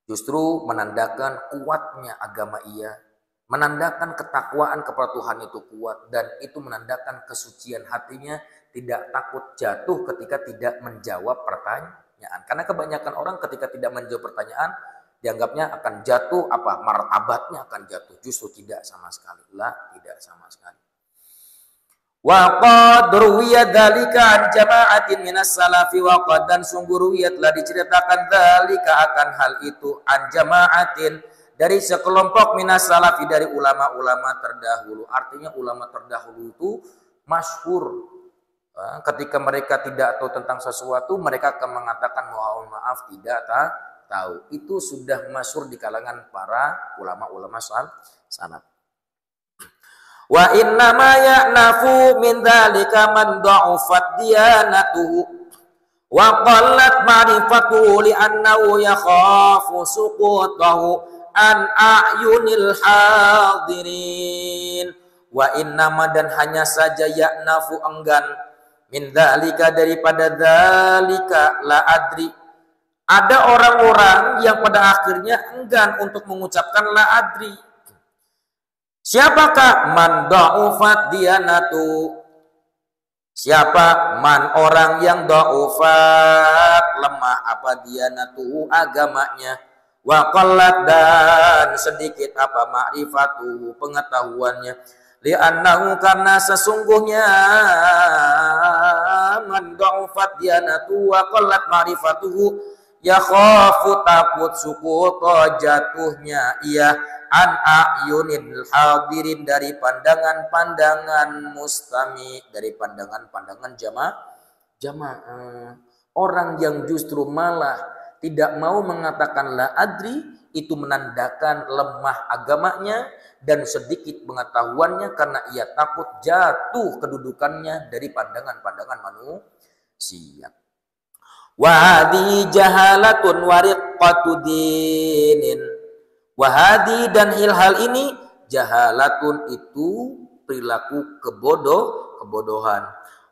Justru menandakan kuatnya agama ia, menandakan ketakwaan kepada Tuhan itu kuat, dan itu menandakan kesucian hatinya, tidak takut jatuh ketika tidak menjawab pertanyaan. Karena kebanyakan orang ketika tidak menjawab pertanyaan dianggapnya akan jatuh, martabatnya akan jatuh. Justru tidak sama sekali. Tidak sama sekali. Wa qad ruwiya dzalika an jama'atin minas salafi wa qad, dan sungguh ruwiyat telah diceritakan dzalika akan hal itu an jama'atin, dari sekelompok minas salafi, dari ulama-ulama terdahulu. Artinya ulama terdahulu itu masyhur. Ketika mereka tidak tahu tentang sesuatu, mereka akan mengatakan mohon maaf tidak tahu. Itu sudah masyhur di kalangan para ulama-ulama salaf. Wa inna ma ya'nafu min dzalika man dha'ufat diyanatuhu wa qallat ma'rifatuhu li'annahu yakhafu suqutahu an a'yunil hadirin. Wa innama, dan hanya saja, ya'nafu enggan, min dzalika daripada dzalika la adri, ada orang-orang yang pada akhirnya enggan untuk mengucapkan la adri. Siapakah? Man dha'ufat diyanatu. Siapa? Man, orang yang dha'ufat, lemah diyanatu, agamanya, wa qallat, dan sedikit ma'rifatuhu, pengetahuannya, li'annahu, karena sesungguhnya man dha'ufat diyanatu wa qallat ma'rifatuhu, yakhafu, takut, sukuta, jatuhnya ia, an a'yunil hadirin, dari pandangan-pandangan mustami, dari pandangan-pandangan jamaah. Orang yang justru malah tidak mau mengatakan la adri, itu menandakan lemah agamanya dan sedikit pengetahuannya, karena ia takut jatuh kedudukannya dari pandangan-pandangan manusia. Wa hadhi jahalatun wariqatu dinin. Wahadi, dan hal ini, jahalatun, itu perilaku kebodohan.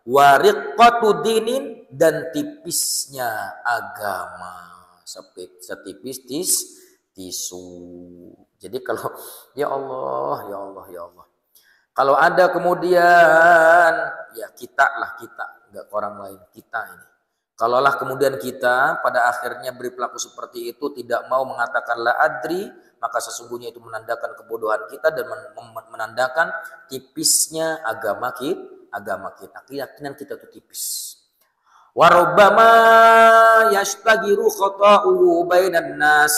Wariqatu dinin, dan tipisnya agama, setipis tisu. Jadi kalau ya Allah, kalau ada kemudian ya kita, enggak orang lain, kita ini. Kalaulah kemudian kita pada akhirnya berperilaku seperti itu, tidak mau mengatakan la adri, maka sesungguhnya itu menandakan kebodohan kita dan menandakan tipisnya agama kita. Keyakinan kita itu tipis. Wa rubbama yashtagiru khata'uhu bainan nas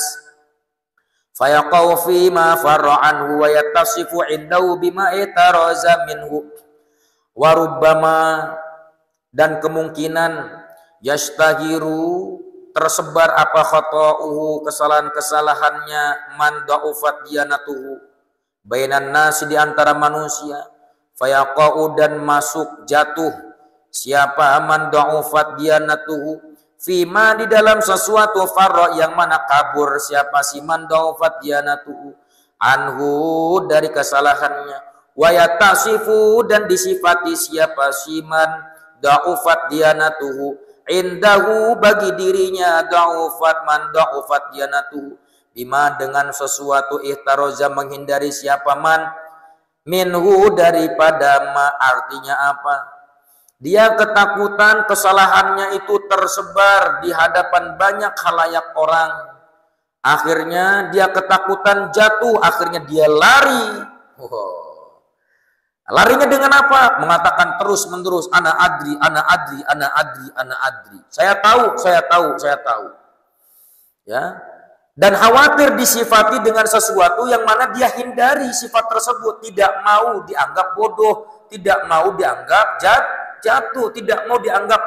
fayaqau fi ma farra anhu wa yattasifu indahu bima itaraza minhu. Wa rubbama, dan kemungkinan, yashtagiru, tersebar khata'uhu, kesalahan-kesalahannya, man dha'ufat diyanatuhu, bainan nasi, di antara manusia, fayaqa'u, dan masuk jatuh siapa man dha'ufat diyanatuhu, fima, di dalam sesuatu, farra, yang mana kabur siapa si man dha'ufat diyanatuhu, anhu, dari kesalahannya, wa yatasifu, dan disifati siapa si man dha'ufat diyanatuhu, indahu, bagi dirinya, man dha'ufat diyanatuhu, bima, dengan sesuatu, ihtaroza, menghindari siapa man, minhu, daripada ma. Artinya apa? Dia ketakutan kesalahannya itu tersebar di hadapan banyak khalayak orang. Akhirnya dia ketakutan jatuh, akhirnya dia lari. Larinya dengan apa? Mengatakan terus menerus, ana adri. Saya tahu. Ya. Dan khawatir disifati dengan sesuatu yang mana dia hindari sifat tersebut, tidak mau dianggap bodoh, tidak mau dianggap jatuh, tidak mau dianggap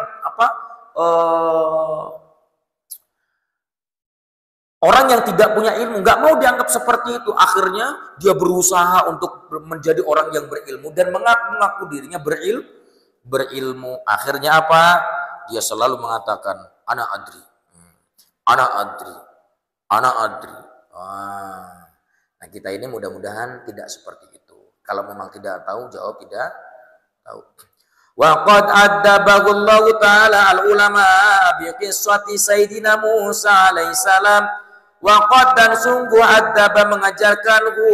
orang yang tidak punya ilmu, nggak mau dianggap seperti itu. Akhirnya dia berusaha untuk menjadi orang yang berilmu dan mengaku dirinya berilmu. Akhirnya apa? Dia selalu mengatakan, ana adri, ana adri, ana adri. Nah kita ini mudah-mudahan tidak seperti itu. Kalau memang tidak tahu, jawab tidak tahu. Wa qad adabahullahu ta'ala al-ulama bi qissati Sayyidina Musa alaihissalam. Wa qad dan sungguh adaba mengajarkanku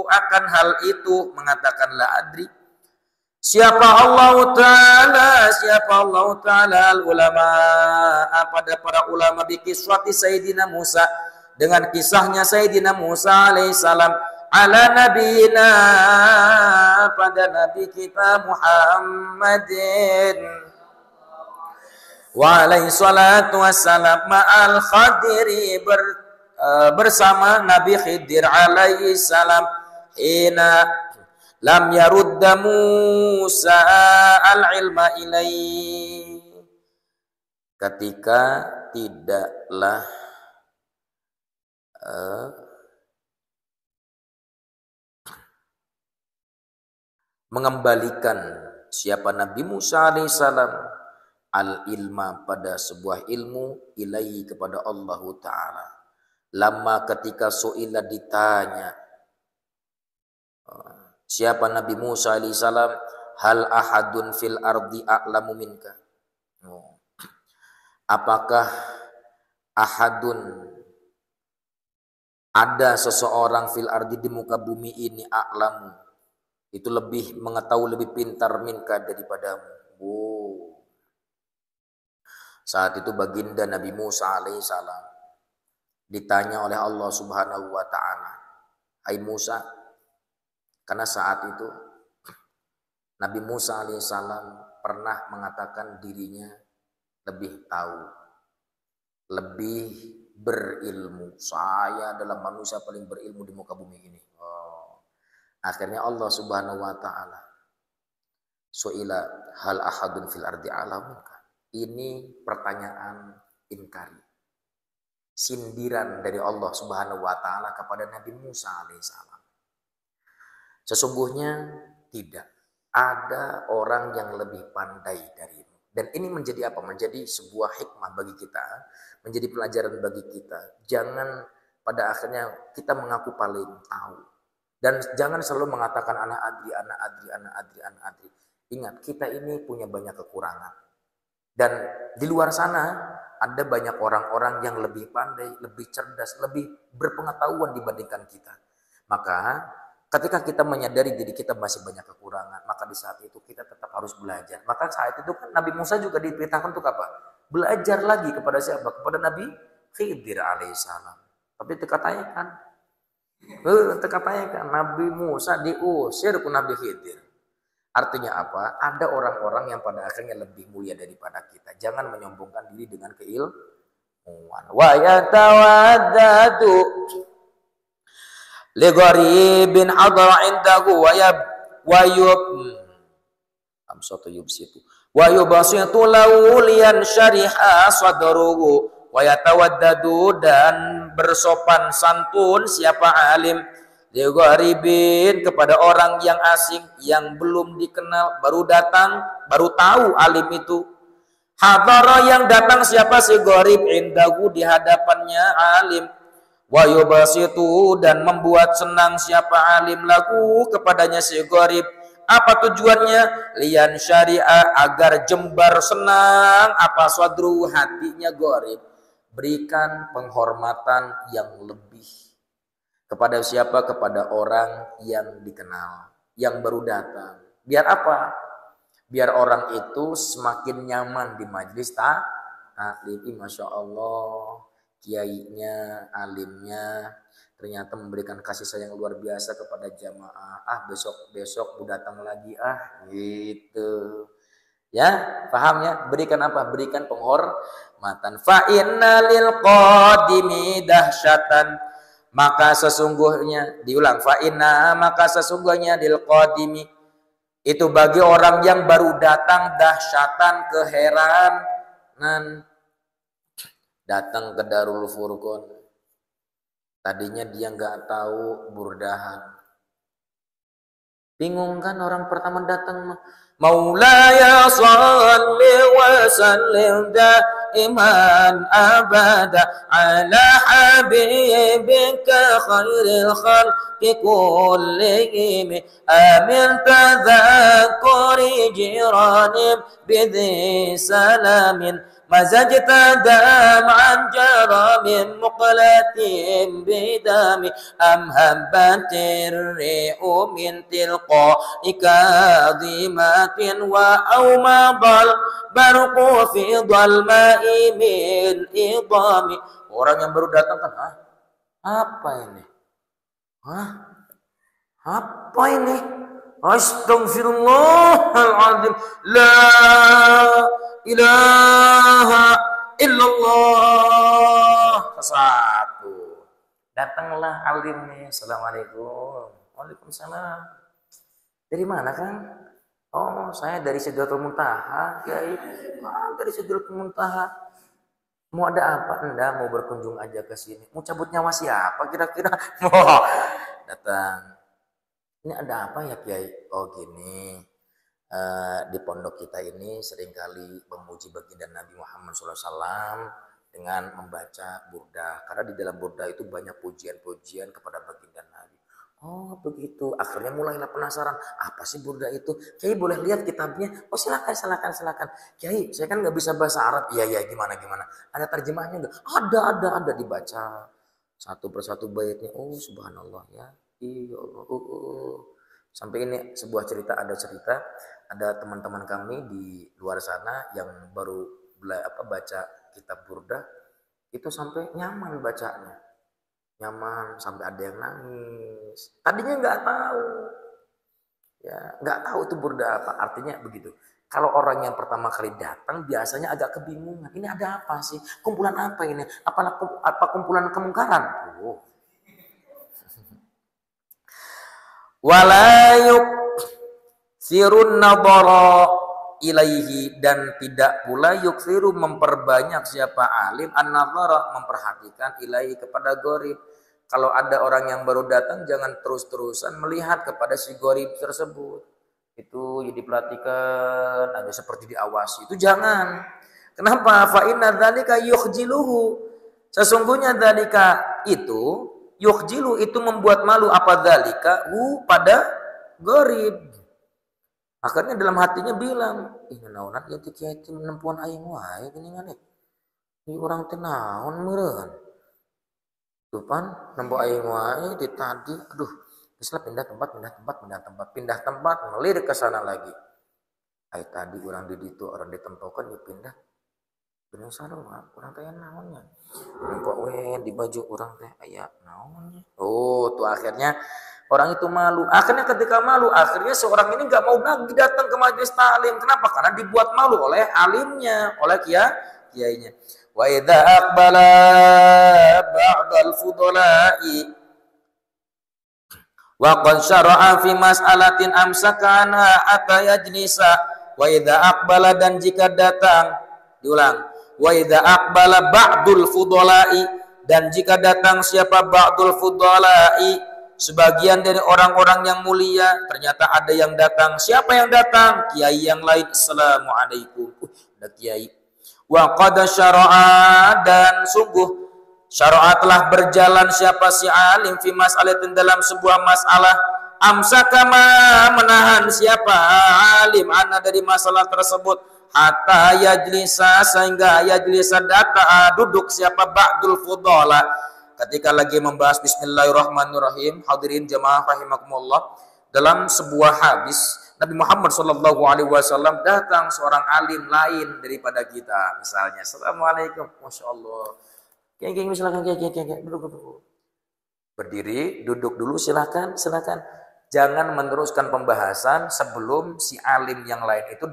akan hal itu, mengatakan la adri. Siapa Allah Ta'ala al-ulama, pada para ulama bi qissati Sayyidina Musa, dengan kisahnya Sayyidina Musa alaihissalam, ala nabiyina, pada nabi kita Muhammadin wa alaihi salatu wassalam, ma'al khadiri, bersama Nabi Khidir alaihi salam, hina lam yarudda Musa al-ilma ilaih, ketika tidaklah mengembalikan siapa Nabi Musa alaihissalam al-ilma, pada sebuah ilmu, ilaihi, kepada Allah Ta'ala. Lama ketika su'ila, ditanya siapa Nabi Musa alaihissalam, hal ahadun fil ardi a'lamu minka, apakah ahadun, ada seseorang, fil ardi, di muka bumi ini, a'lamu, itu lebih mengetahui, lebih pintar, minka, daripadamu. Saat itu baginda Nabi Musa alaihissalam ditanya oleh Allah Subhanahu wa ta'ala, hai Musa, karena saat itu Nabi Musa alaihissalam pernah mengatakan dirinya lebih tahu, lebih berilmu. Saya adalah manusia paling berilmu di muka bumi ini. Akhirnya Allah Subhanahu wa ta'ala, su'ila hal ahadun fil ardi a'lamuka. Ini pertanyaan inkari, sindiran dari Allah Subhanahu wa ta'ala kepada Nabi Musa alaihissalam. Sesungguhnya tidak ada orang yang lebih pandai darimu. Dan ini menjadi apa? Menjadi sebuah hikmah bagi kita, menjadi pelajaran bagi kita. Jangan pada akhirnya kita mengaku paling tahu. Dan jangan selalu mengatakan anak adri, anak adri, anak adri, anak adri. Ingat, kita ini punya banyak kekurangan. Dan di luar sana ada banyak orang-orang yang lebih pandai, lebih cerdas, lebih berpengetahuan dibandingkan kita. Maka ketika kita menyadari diri kita masih banyak kekurangan, maka di saat itu kita tetap harus belajar. Maka saat itu kan Nabi Musa juga diperintahkan untuk apa? Belajar lagi kepada siapa? Kepada Nabi Khidir alaihissalam. Tapi katanya kan Nabi Musa diusir ke Nabi Khidir. Artinya apa? Ada orang-orang yang pada akhirnya lebih mulia daripada kita. Jangan menyombongkan diri dengan keilmuan. Wa yatawaddatu li gharibin hadra indahu wa yubsitu lahu liyan syariha sadruhu wa yatawaddadu, dan bersopan santun siapa alim, li gharibin, kepada orang yang asing, yang belum dikenal, baru datang, baru tahu alim itu. Hadara, yang datang siapa? Si gharib, indahu, di hadapannya alim. Wa yubasitu, dan membuat senang siapa alim, lagu, kepadanya si gharib. Apa tujuannya? Lian syari'a, agar jembar senang apa? Sadru, hatinya gharib. Berikan penghormatan yang lebih kepada siapa? Kepada orang yang dikenal, yang baru datang. Biar apa? Biar orang itu semakin nyaman di majlis taklim. Masya Allah, kiainya, alimnya ternyata memberikan kasih sayang luar biasa kepada jamaah. Besok bu datang lagi gitu. Ya, paham ya? Berikan apa? Berikan penghormatan. Fa inna lil qadimi dahsyatan. Maka sesungguhnya, diulang, fa inna, maka sesungguhnya lil qadimi, itu bagi orang yang baru datang, dahsyatan, keheranan. Datang ke Darul Furqan, tadinya dia nggak tahu burdahan. Bingung kan orang pertama datang, Maulaya salli wa sallim daiman abada ala habibika khairil khalqi kullihim amin tadhakuri jiranim bidhi salamin مزجت دمعا جرى من مقلة بدم أم هبت الريح من تلقاء كاظمة وأومض البرق في ظلماء من إضام. Orang yang baru datang kan, apa ini? Apa ini? Astaghfirullahaladzim, la ilaha illallah. Satu. Datanglah alimnya. Assalamualaikum. Waalaikumsalam. Dari mana kan? Oh, saya dari Sidratul Muntaha, Kiai. Dari Sidratul Muntaha. Mau ada apa? Enggak, mau berkunjung aja ke sini. Mau cabut nyawa siapa kira-kira? Datang. Ini ada apa ya, Kiai? Oh, gini. Di pondok kita ini seringkali memuji baginda Nabi Muhammad SAW dengan membaca burdah, karena di dalam burdah itu banyak pujian-pujian kepada baginda Nabi. Oh begitu, akhirnya mulailah penasaran, apa sih burdah itu? Kiai boleh lihat kitabnya? Oh silakan. Kiai, saya kan nggak bisa bahasa Arab. Iya gimana? Ada terjemahnya nggak? Ada dibaca satu persatu baitnya. Oh subhanallah ya, iya Allah. Sampai ini sebuah cerita, ada teman-teman kami di luar sana yang baru baca kitab burdah, itu sampai nyaman bacanya. Nyaman sampai ada yang nangis. Tadinya nggak tahu. Ya, nggak tahu itu burdah apa. Artinya begitu. Kalau orang yang pertama kali datang biasanya agak kebingungan. Ini ada apa sih? Kumpulan apa ini? Apa kumpulan kemungkaran? Walayuk sirun nadhara ilaihi, dan tidak pula yuksiru memperbanyak siapa alim an-nadhara memperhatikan ilaihi kepada gharib. Kalau ada orang yang baru datang jangan terus-terusan melihat kepada si gharib tersebut. Itu jadi perhatikan, ada seperti diawasi. Itu jangan. Kenapa? Fa inna dzalika yukhjiluhu. Sesungguhnya dzalika itu yukhjilu itu membuat malu apa dzalika pada gharib. Akhirnya dalam hatinya bilang, ini naonat ya kiai teh menempuan aing wae geuningan nih. Ini orang teh naon meureun. Tupan nempo aing wae di tadi, aduh, geus pindah tempat, ngelirik ke sana lagi. Ai tadi orang di ditu, orang ditempokan ya pindah. Bener sarua, orang teh naonnya. Nempo we di baju orang teh aya naonnya. Oh, tuh akhirnya orang itu malu. Akhirnya ketika malu, akhirnya seorang ini nggak mau lagi datang ke majelis ta'lim. Kenapa? Karena dibuat malu oleh alimnya, oleh kiainya. Wa idza aqbala ba'dal fudala'i wa qad syara'a fi mas'alatin amsakana ata yajlisa. Wa idza aqbala, dan jika datang, diulang. Wa idza aqbala ba'dul fudala'i, dan jika datang siapa ba'dul fudala'i, sebagian dari orang-orang yang mulia, ternyata ada yang datang. Siapa yang datang? Kiai yang lain. Assalamualaikum. Ada kiai. Wa qad syara'a, dan sungguh syara'a telah berjalan siapa si alim fi mas'alatin dalam sebuah masalah. Amsakama, menahan siapa alim ana dari masalah tersebut. Hatta yajlisa, sehingga yajlisa duduk siapa ba'dul fudala. Ketika lagi membahas bismillahirrahmanirrahim, hadirin jamaah rahimakumullah, dalam sebuah hadis Nabi Muhammad SAW datang seorang alim lain daripada kita, misalnya. Assalamualaikum, masya Allah. Kiai silakan, kiai duduk. Berdiri, duduk dulu, silakan. Jangan meneruskan pembahasan sebelum si alim yang lain itu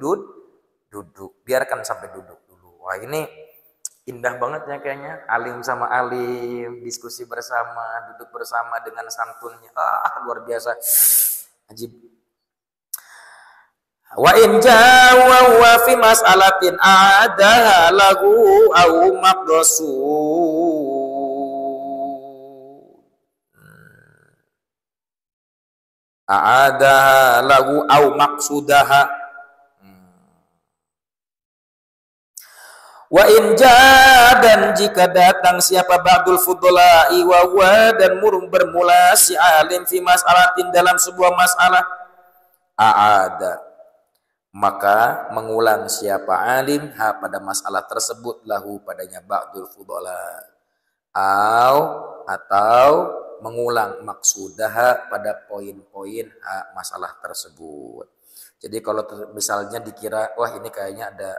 duduk. Biarkan sampai duduk dulu. Wah, ini indah banget ya kayaknya. Alim sama alim, diskusi bersama, duduk bersama dengan santunnya. Luar biasa. Ajib. Wa in jawa fi mas'alatin adaha lahu au maqdasu. A'adaha lahu au maqsudaha. Wa in dan jika datang siapa ba'dul fudula'i wa dan bermula si alim fi mas'alatin dalam sebuah masalah, a'ada maka mengulang siapa alim pada masalah tersebut lahu padanya ba'dul fudula atau mengulang maksudaha pada poin-poin masalah tersebut. Jadi kalau misalnya dikira wah ini kayaknya ada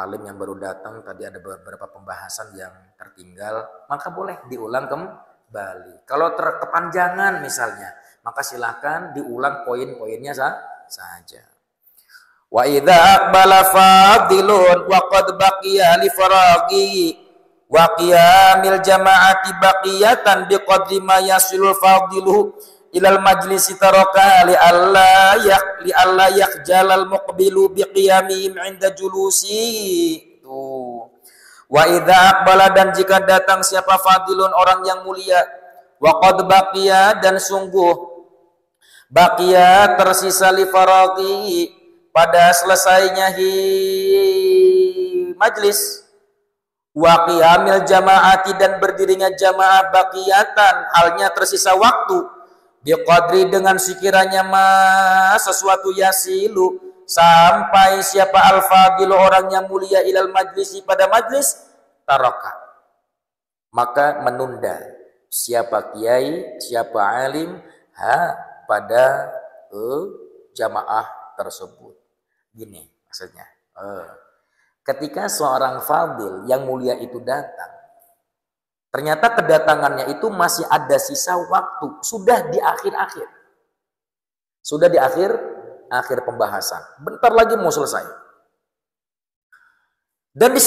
alim yang baru datang, tadi ada beberapa pembahasan yang tertinggal, maka boleh diulang kembali. Kalau kepanjangan misalnya, maka silakan diulang poin-poinnya saja. Wa idza aqbala fadilun wa qad baqiya li faraghi wa qiyamil jama'ati baqiyatan biqadri ma yasilul fadiluhu ilal majlisi taraka li alla yakjalal muqbilu biqiyamihim 'inda julusi. Wa idza aqbala dan jika datang siapa fadilun orang yang mulia, wa qad baqiya dan sungguh baqiya tersisa li faraghi pada selesainya majlis, wa qiyamil jamaati dan berdirinya jamaah baqiyatan halnya tersisa waktu, biqadri dengan sekiranya sesuatu yasilu sampai siapa al-fadilu orang yang mulia ilal majlisi pada majlis, taraka maka menunda siapa kiai siapa alim pada jamaah tersebut. Gini maksudnya, ketika seorang fadil yang mulia itu datang, ternyata kedatangannya itu masih ada sisa waktu, sudah di akhir-akhir. Sudah di akhir pembahasan. Bentar lagi mau selesai. Dan di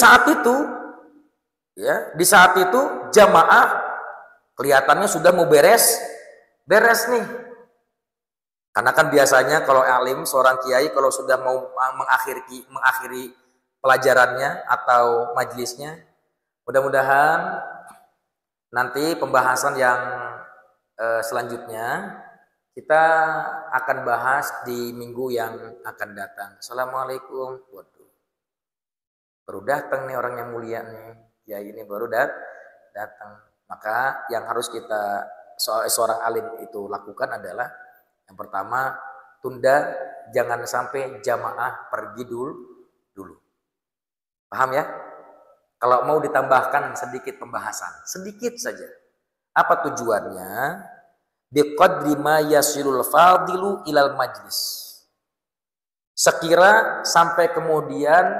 saat itu jamaah kelihatannya sudah mau beres nih. Karena kan biasanya kalau alim, seorang kiai kalau sudah mau mengakhiri pelajarannya atau majlisnya, mudah-mudahan nanti pembahasan yang selanjutnya kita akan bahas di minggu yang akan datang. Assalamualaikum. Waduh, baru datang nih orang yang mulia nih, kiai ini baru datang. Maka yang harus kita seorang alim itu lakukan adalah yang pertama, tunda jangan sampai jamaah pergi dulu. Paham ya? Kalau mau ditambahkan sedikit pembahasan, sedikit saja. Apa tujuannya? Biqadri ma yasilul fadilu ilal majlis. Sekira sampai kemudian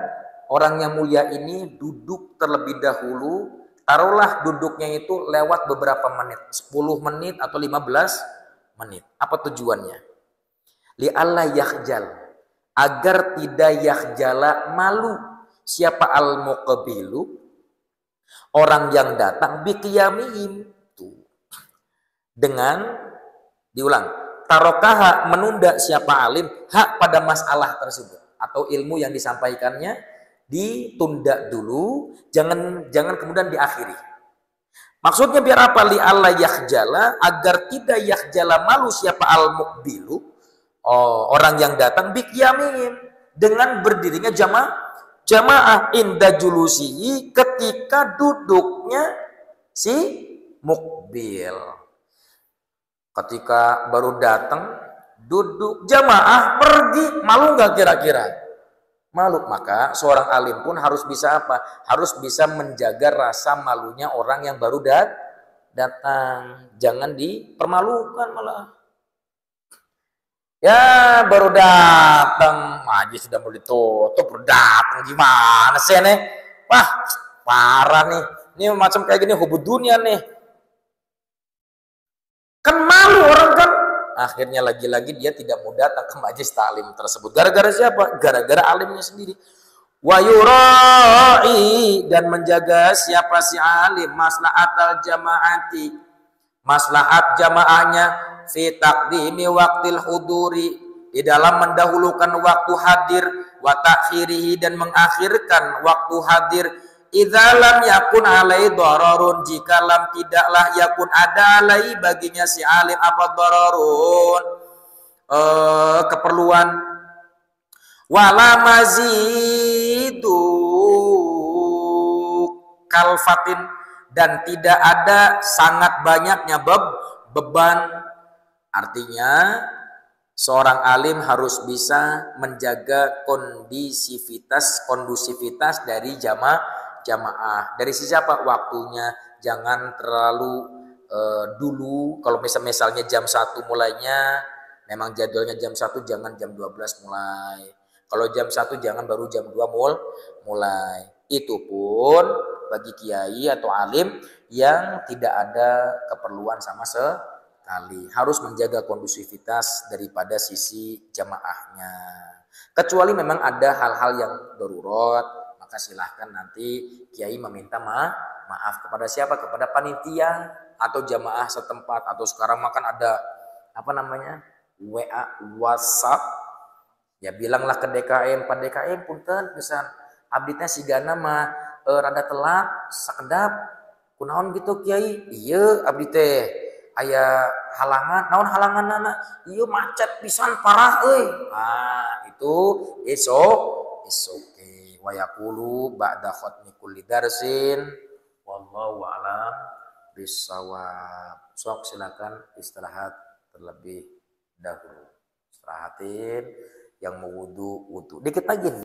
orang yang mulia ini duduk terlebih dahulu, taruhlah duduknya itu lewat beberapa menit, 10 menit atau 15 menit. Apa tujuannya? Li alla yakhjal, agar tidak yakhjala malu siapa al-muqbilu orang yang datang biqiyamihim dengan diulang tarokaha menunda siapa alim hak pada masalah tersebut atau ilmu yang disampaikannya ditunda dulu, jangan kemudian diakhiri. Maksudnya biar apa? Li alla yakhjala, agar tidak yakhjala malu siapa al-muqbilu orang yang datang biqiyamihim dengan berdirinya jamaah inda julusihi ketika duduknya si mukbil. Ketika baru datang duduk jamaah pergi, malu nggak kira-kira? Malu. Maka seorang alim pun harus bisa apa? Harus bisa menjaga rasa malunya orang yang baru datang. Jangan dipermalukan malah. Ya baru datang, majlis sudah mau ditutup, baru datang gimana sih nih? Wah parah nih. Ini macam kayak gini hubud dunia nih. Kan malu orang kan, akhirnya lagi-lagi dia tidak mau datang ke majelis taklim tersebut. Gara-gara siapa? Gara-gara alimnya sendiri. Wa yurai, dan menjaga siapa si alim maslahatal jamaati, maslahat jamaahnya, fi taqdimi waqtil huduri, di dalam mendahulukan waktu hadir, wa ta'khirihi, dan mengakhirkan waktu hadir, idza lam yakun alai dararun, jika lam tidaklah yakun ada alai baginya si alim apa dararun, keperluan, wala mazidu kalfatin, dan tidak ada sangat banyaknya beban. Artinya seorang alim harus bisa menjaga kondusivitas dari jamaah. Dari sisi apa? Waktunya jangan terlalu dulu. Kalau misalnya jam 1 mulainya, memang jadwalnya jam 1, jangan jam 12 mulai. Kalau jam 1 jangan baru jam 2 mulai. Itu pun bagi kiai atau alim yang tidak ada keperluan sama sekali. Harus menjaga kondusivitas daripada sisi jamaahnya. Kecuali memang ada hal-hal yang darurat, maka silahkan nanti kiai meminta maaf kepada siapa? Kepada panitia atau jamaah setempat. Atau sekarang makan ada WA, WhatsApp. Ya bilanglah ke DKM, Pak DKM punten pesan abditnya sigana mah rada telat sakedap kunaon gitu kiai. Iya abdi teh aya halangan, naon halanganna? Ieu macet pisan parah euy. Itu it's okay. Wa yaqulu ba'da khatmi kulli darsin wallahu a'lam bissawab. Sok silakan istirahat terlebih dahulu. Istirahatin, yang mau wudu. Dikit lagi.